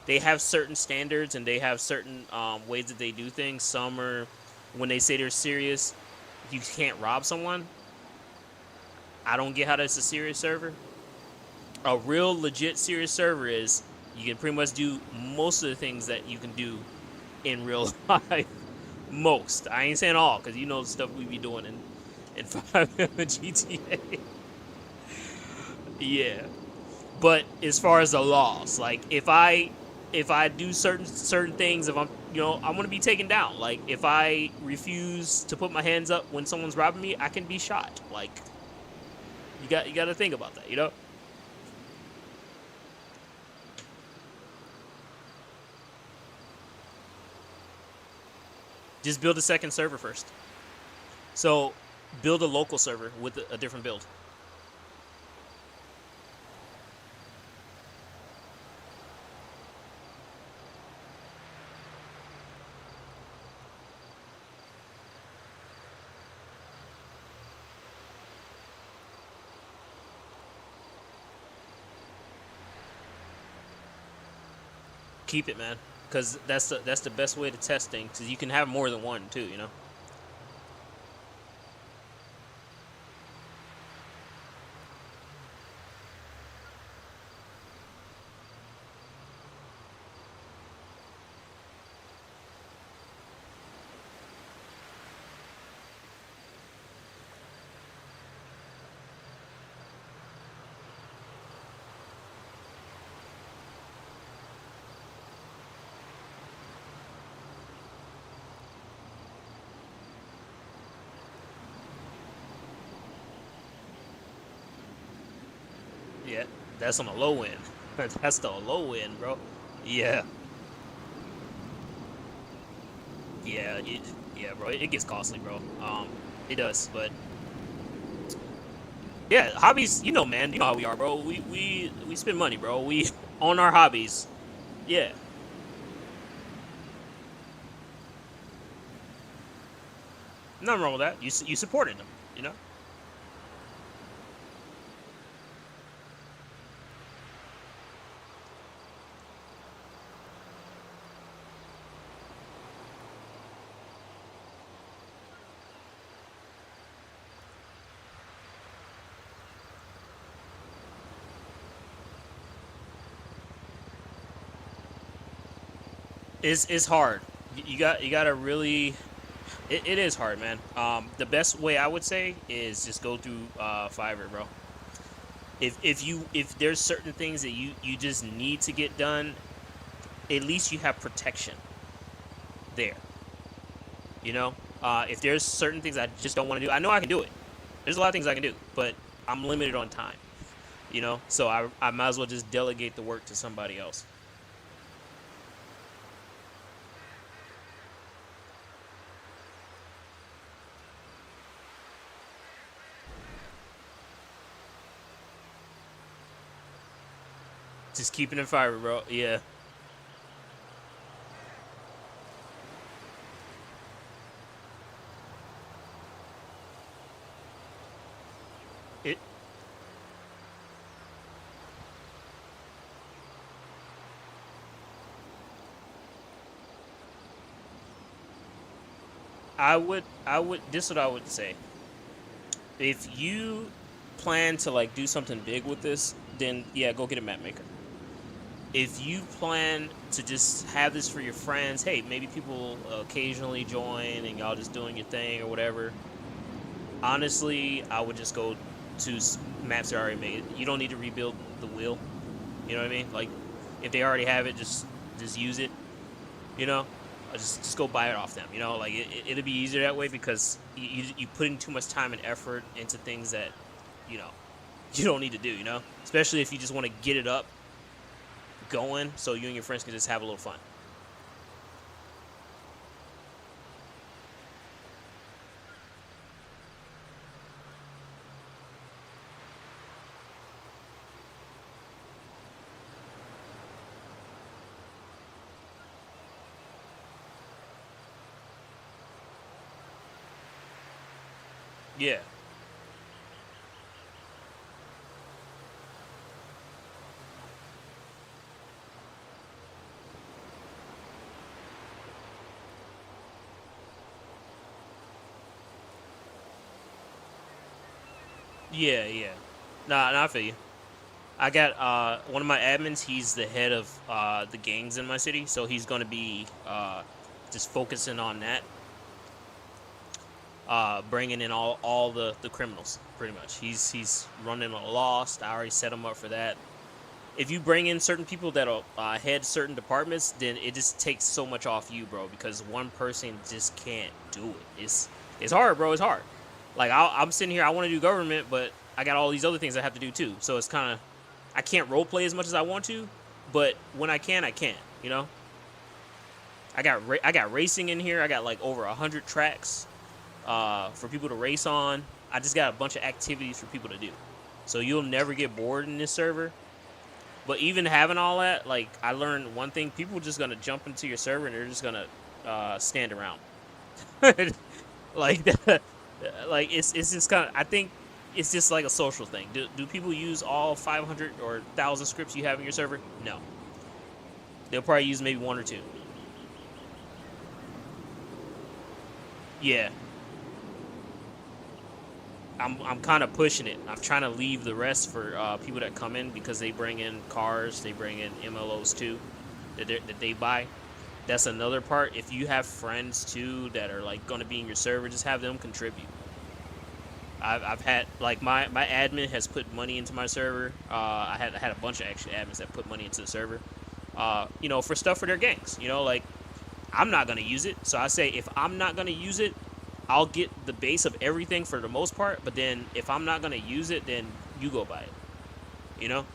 B: they have certain standards and they have certain ways that they do things. Some are when they say they're serious, you can't rob someone. I don't get how that's a serious server. A real legit serious server is you can pretty much do most of the things that you can do in real life. Most. I ain't saying all, because you know the stuff we be doing in Fivem and GTA. Yeah. But as far as the laws, like if I do certain things, if I'm gonna be taken down. Like if I refuse to put my hands up when someone's robbing me, I can be shot. Like you got to think about that, you know? Just build a second server first. So build a local server with a different build. Keep it, man, because that's the best way to test things. Cause you can have more than one too, you know. Yeah, that's on the low end. That's the low end, bro. Yeah, yeah, yeah, bro. It gets costly, bro. It does, but yeah, hobbies. You know, man. You know how we are, bro. We spend money, bro. We on our hobbies. Yeah, nothing wrong with that. You supported them, you know. It's hard. You gotta really. It is hard, man. The best way I would say is just go through Fiverr, bro. If there's certain things that you just need to get done, at least you have protection there. You know, if there's certain things I just don't want to do, I know I can do it. There's a lot of things I can do, but I'm limited on time. You know, so I might as well just delegate the work to somebody else. Just keeping it fire, bro. Yeah. It. This is what I would say. If you plan to like do something big with this, then yeah, go get a map maker. If you plan to just have this for your friends, hey, maybe people occasionally join and y'all just doing your thing or whatever. Honestly, I would just go to maps that are already made. You don't need to rebuild the wheel. You know what I mean? Like, if they already have it, just use it. You know, just go buy it off them. You know, like it'll be easier that way because you putting too much time and effort into things that you know you don't need to do. You know, especially if you just want to get it up going so you and your friends can just have a little fun. Yeah. Yeah, yeah. Nah, I feel you. I got one of my admins. He's the head of the gangs in my city, so he's gonna be just focusing on that, bringing in all the criminals. Pretty much, he's running a lost. I already set him up for that. If you bring in certain people that'll head certain departments, then it just takes so much off you, bro. Because one person just can't do it. It's hard, bro. It's hard. Like I'm sitting here, I want to do government, but I got all these other things I have to do too. So it's kind of I can't role play as much as I want to, but when I can, I can. You know, I got racing in here. I got like over 100 tracks for people to race on. I just got a bunch of activities for people to do. So you'll never get bored in this server. But even having all that, like I learned one thing: people are just gonna jump into your server and they're just gonna stand around. like that, like it's just kind of. I think it's just like a social thing. Do people use all 500 or 1,000 scripts you have in your server? No. They'll probably use maybe one or two. Yeah. I'm kind of pushing it. I'm trying to leave the rest for people that come in because they bring in cars, they bring in MLOs too, that they buy. That's another part. If you have friends too that are like going to be in your server, just have them contribute. I've had like my admin has put money into my server. I had a bunch of actually admins that put money into the server. You know, for stuff for their gangs. You know, like I'm not gonna use it, so I say if I'm not gonna use it, I'll get the base of everything for the most part. But then if I'm not gonna use it, then you go buy it. You know?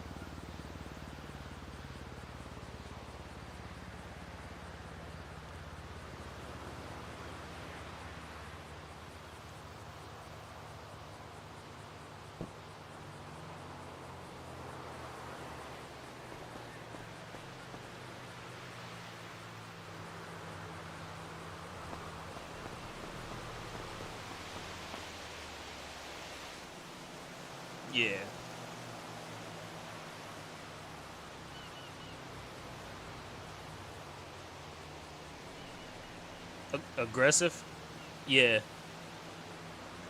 B: Yeah. Aggressive? Yeah.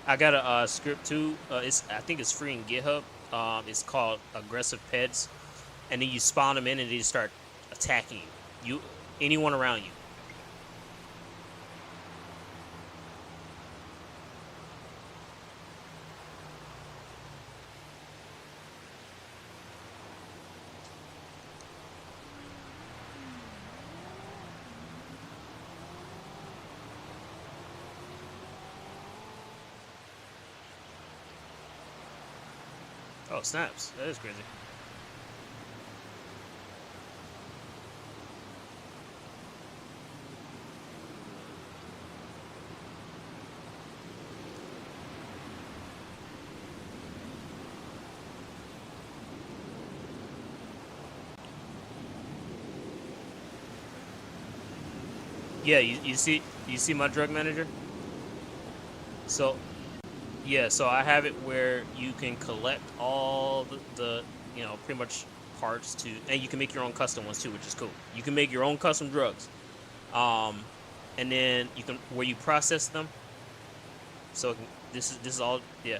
B: I got a script too. It's I think it's free in GitHub. It's called aggressive pets, and then you spawn them in and they just start attacking you. anyone around you. Oh, snaps. That is crazy. Yeah, you see my drug manager? So yeah, so I have it where you can collect all the pretty much parts to, and you can make your own custom ones too, which is cool. You can make your own custom drugs, um, and then you can where you process them. So this is all, yeah.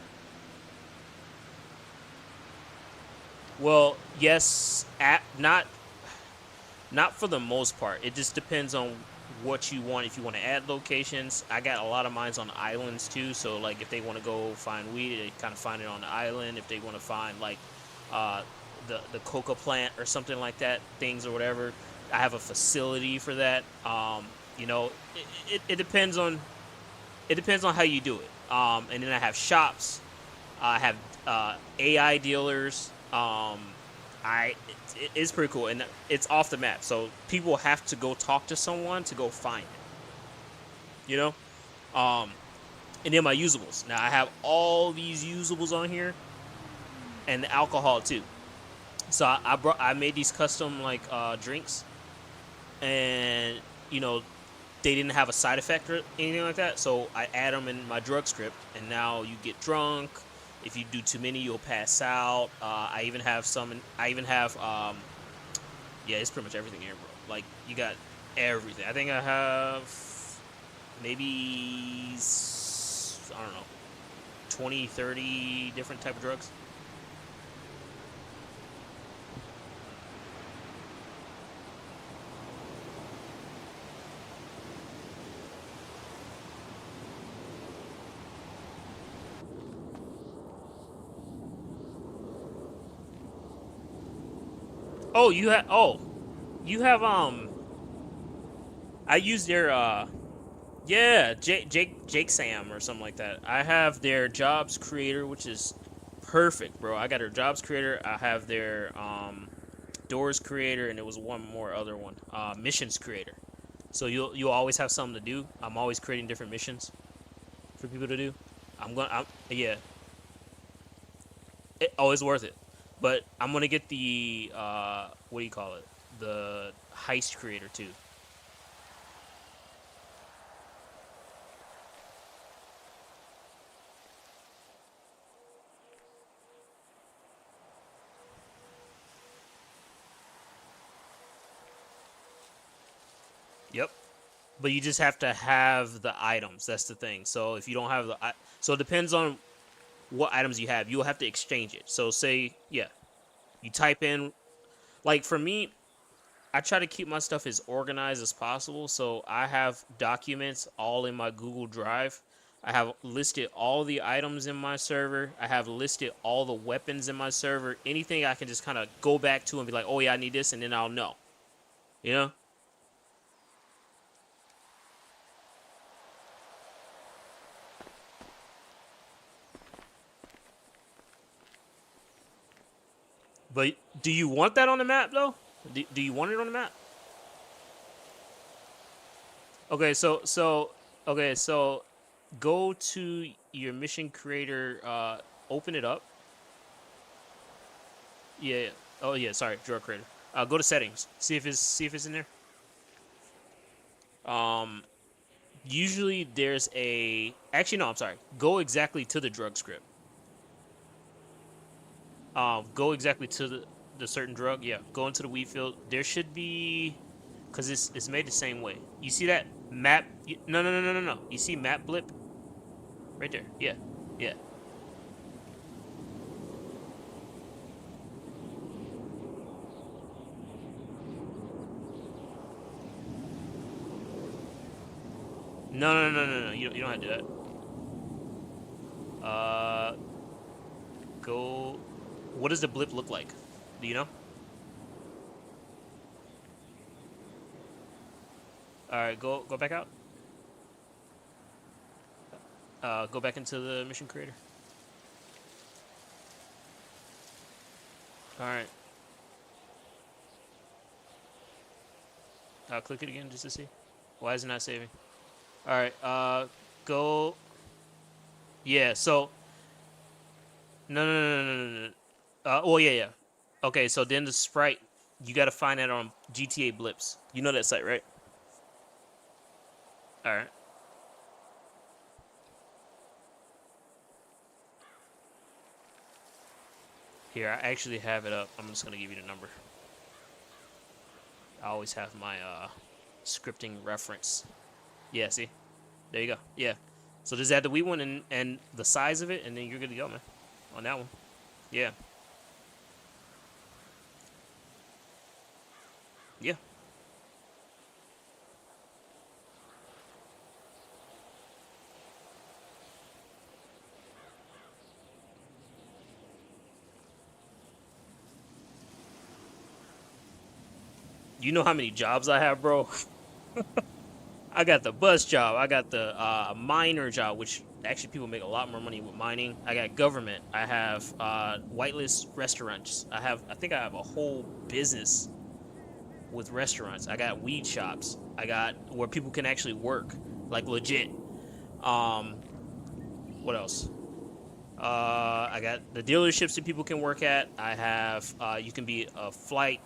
B: Well, yes, not for the most part. It just depends on what you want. If you want to add locations, I got a lot of mines on islands too. So like, if they want to go find weed, they kind of find it on the island. If they want to find like uh, the coca plant or something like that, things or whatever, I have a facility for that. You know, it depends on how you do it. And then I have shops. I have AI dealers. It's pretty cool, and it's off the map, so people have to go talk to someone to go find it. You know, and then my usables. Now I have all these usables on here, and the alcohol too. So I made these custom like drinks, and you know they didn't have a side effect or anything like that. So I add them in my drug script, and now you get drunk. If you do too many, you'll pass out. I even have some. I even have yeah, it's pretty much everything here, bro. Like you got everything. I think I have maybe I don't know, 20, 30 different type of drugs. Oh, you have I use their yeah, Jake Sam or something like that. I have their jobs creator, which is perfect, bro. I got their jobs creator. I have their doors creator, and there was one more other one, missions creator. So you'll always have something to do. I'm always creating different missions for people to do. Yeah. Oh, it's worth it. But I'm gonna get the what do you call it? The heist creator too. Yep. But you just have to have the items. That's the thing. So if you don't have so it depends on what items you have. You'll have to exchange it. So say, yeah, you type in, like for me, I try to keep my stuff as organized as possible. So I have documents all in my Google Drive. I have listed all the items in my server. I have listed all the weapons in my server. Anything I can just kind of go back to and be like, oh yeah, I need this, and then I'll know. You know? But do you want that on the map though? Do you want it on the map? Okay, okay, so go to your mission creator, open it up. Yeah. Yeah. Oh yeah, sorry, drawer creator. Go to settings. See if it's in there. Um Usually there's a, actually no, I'm sorry. Go exactly to the drug script. Go exactly to the certain drug. Yeah, go into the weed field. There should be, cause it's made the same way. You see that map? No, no, no, no, no, no. You see map blip right there? Yeah, yeah. No. You don't have to do that. Go. What does the blip look like? Do you know? All right, go back out. Go back into the mission creator. All right. Click it again just to see. Why is it not saving? All right. Go. Yeah. So. No. Well, yeah. Okay. So then the sprite, you got to find that on GTA Blips. You know that site, right? All right. Here, I actually have it up. I'm just gonna give you the number. I always have my scripting reference. Yeah, see? There you go. Yeah. So just add the wee one and the size of it, and then you're good to go, man. On that one. Yeah. Yeah. You know how many jobs I have, bro? I got the bus job. I got the miner job, which actually people make a lot more money with mining. I got government. I have whitelist restaurants. I think I have a whole business with restaurants. I got weed shops. I got where people can actually work, like legit. Um, what else? I got the dealerships that people can work at. I have you can be a flight.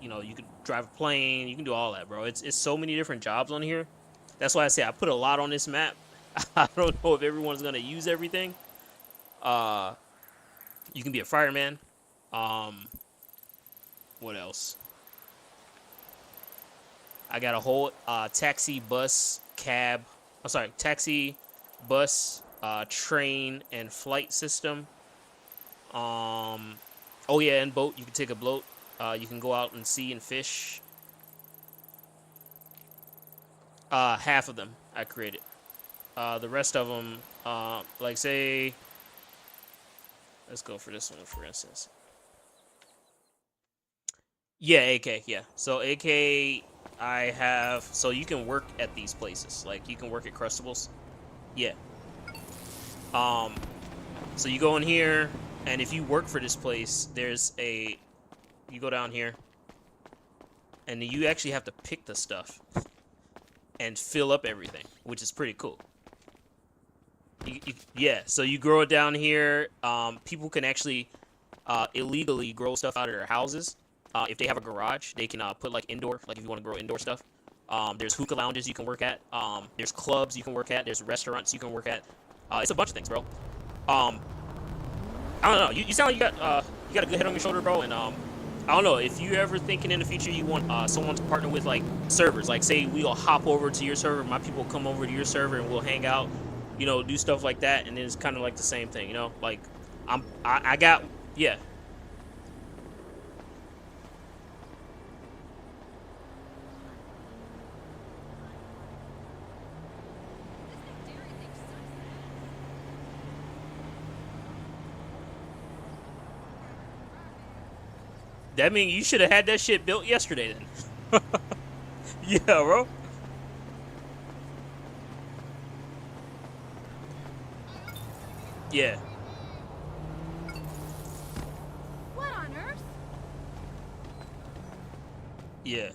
B: You could drive a plane. You can do all that, bro. It's so many different jobs on here. That's why I say I put a lot on this map. I don't know if everyone's gonna use everything. Uh, you can be a fireman. Um, what else? I got a whole taxi, bus, cab. I'm sorry, taxi, bus, train, and flight system. Oh yeah, and boat. You can take a boat. You can go out and sea and fish. Half of them I created. The rest of them, like say, let's go for this one for instance. Yeah, AK. Yeah. So AK, I have. So you can work at these places. Like you can work at Crustables. Yeah. Um. So you go in here, and if you work for this place, there's a. You go down here, and you actually have to pick the stuff and fill up everything, which is pretty cool. Yeah, so you grow it down here. People can actually illegally grow stuff out of their houses. If they have a garage, they can put like indoor, like if you want to grow indoor stuff. There's hookah lounges you can work at. There's clubs you can work at. There's restaurants you can work at. It's a bunch of things, bro. I don't know. You sound like you got a good head on your shoulder, bro. And I don't know if you ever thinking in the future you want someone to partner with like servers. Like say we'll hop over to your server, my people come over to your server, and we'll hang out. Do stuff like that, and then it's kind of like the same thing. Like I got yeah. That means you should have had that shit built yesterday then. Yeah, bro. Yeah.
D: What on earth?
B: Yeah.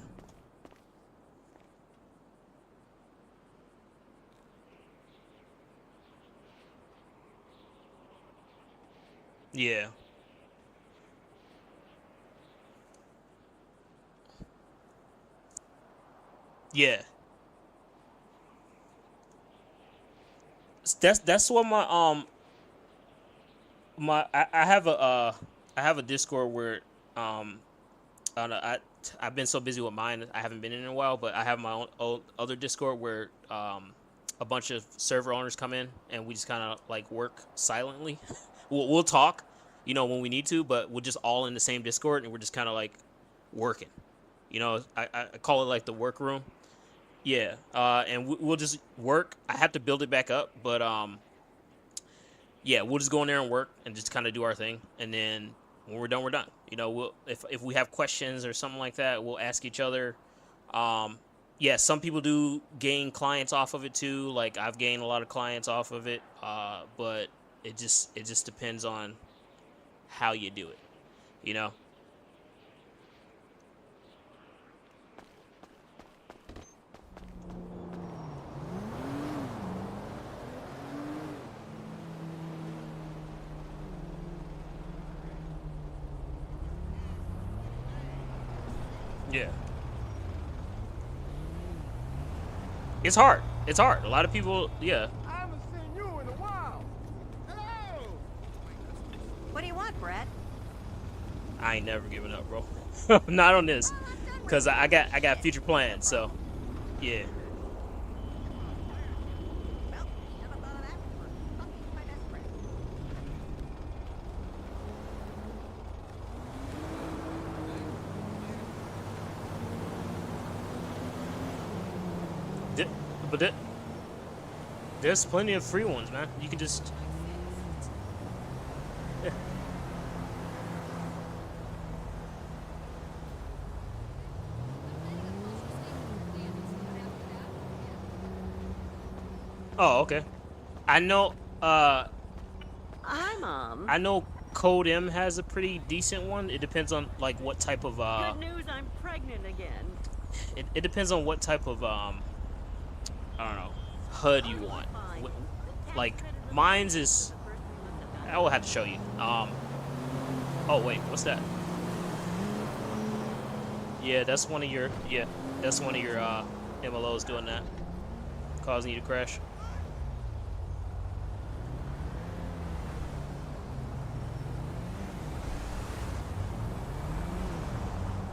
B: Yeah. Yeah. That's what I have a Discord where I don't know, I've been so busy with mine I haven't been in a while, but I have my own other Discord where a bunch of server owners come in and we just kind of like work silently. We'll talk, when we need to, but we're just all in the same Discord and we're just kind of like working. I call it like the work room. Yeah, and we'll just work. I have to build it back up, but yeah, we'll just go in there and work and just kind of do our thing, and then when we're done, we're done. You know, we'll if we have questions or something like that, we'll ask each other. Yeah, some people do gain clients off of it too. Like I've gained a lot of clients off of it, but it just depends on how you do it. You know. Yeah. It's hard. It's hard. A lot of people, yeah.
C: I haven't seen you in a while. Hello.
E: What do you want, Brett?
B: I ain't never giving up, bro. Not on this, cause I got future plans. So, yeah.
E: Well, never thought of that before. Fucking my best friend.
B: But there's plenty of free ones, man. You can just. Yeah. Oh, okay. I know.
E: Hi, Mom.
B: I know Code M has a pretty decent one. It depends on like what type of
E: Good news, I'm pregnant again.
B: It depends on what type of I don't know, HUD you want. Like mine's is, I will have to show you. Oh wait, what's that? Yeah, that's one of your MLOs doing that, causing you to crash.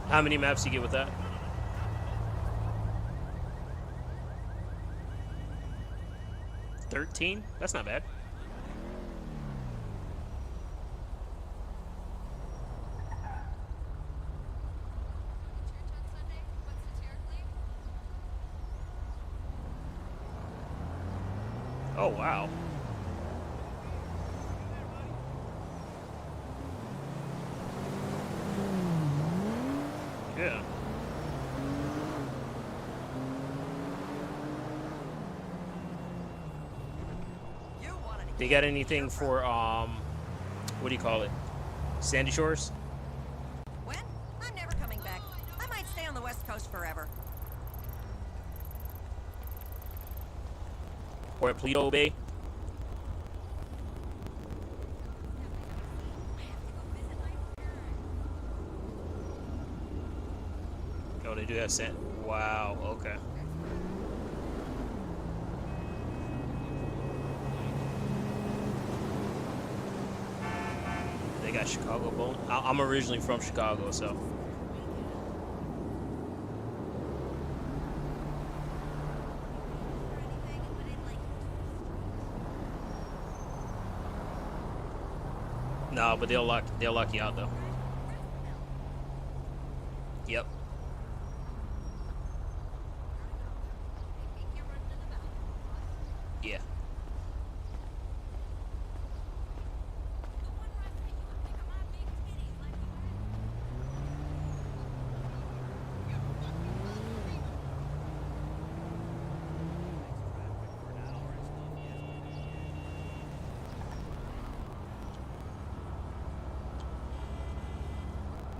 B: How many maps do you get with that? 13? That's not bad. Oh, wow. Yeah. They got anything for what do you call it? Sandy Shores?
E: When? I'm never coming back. I might stay on the West Coast forever.
B: Or at Paleto Bay? Oh, they do have sand. Wow, okay. They got Chicago bone. I'm originally from Chicago, so. No, but they'll lock you out though. Yep. Yeah.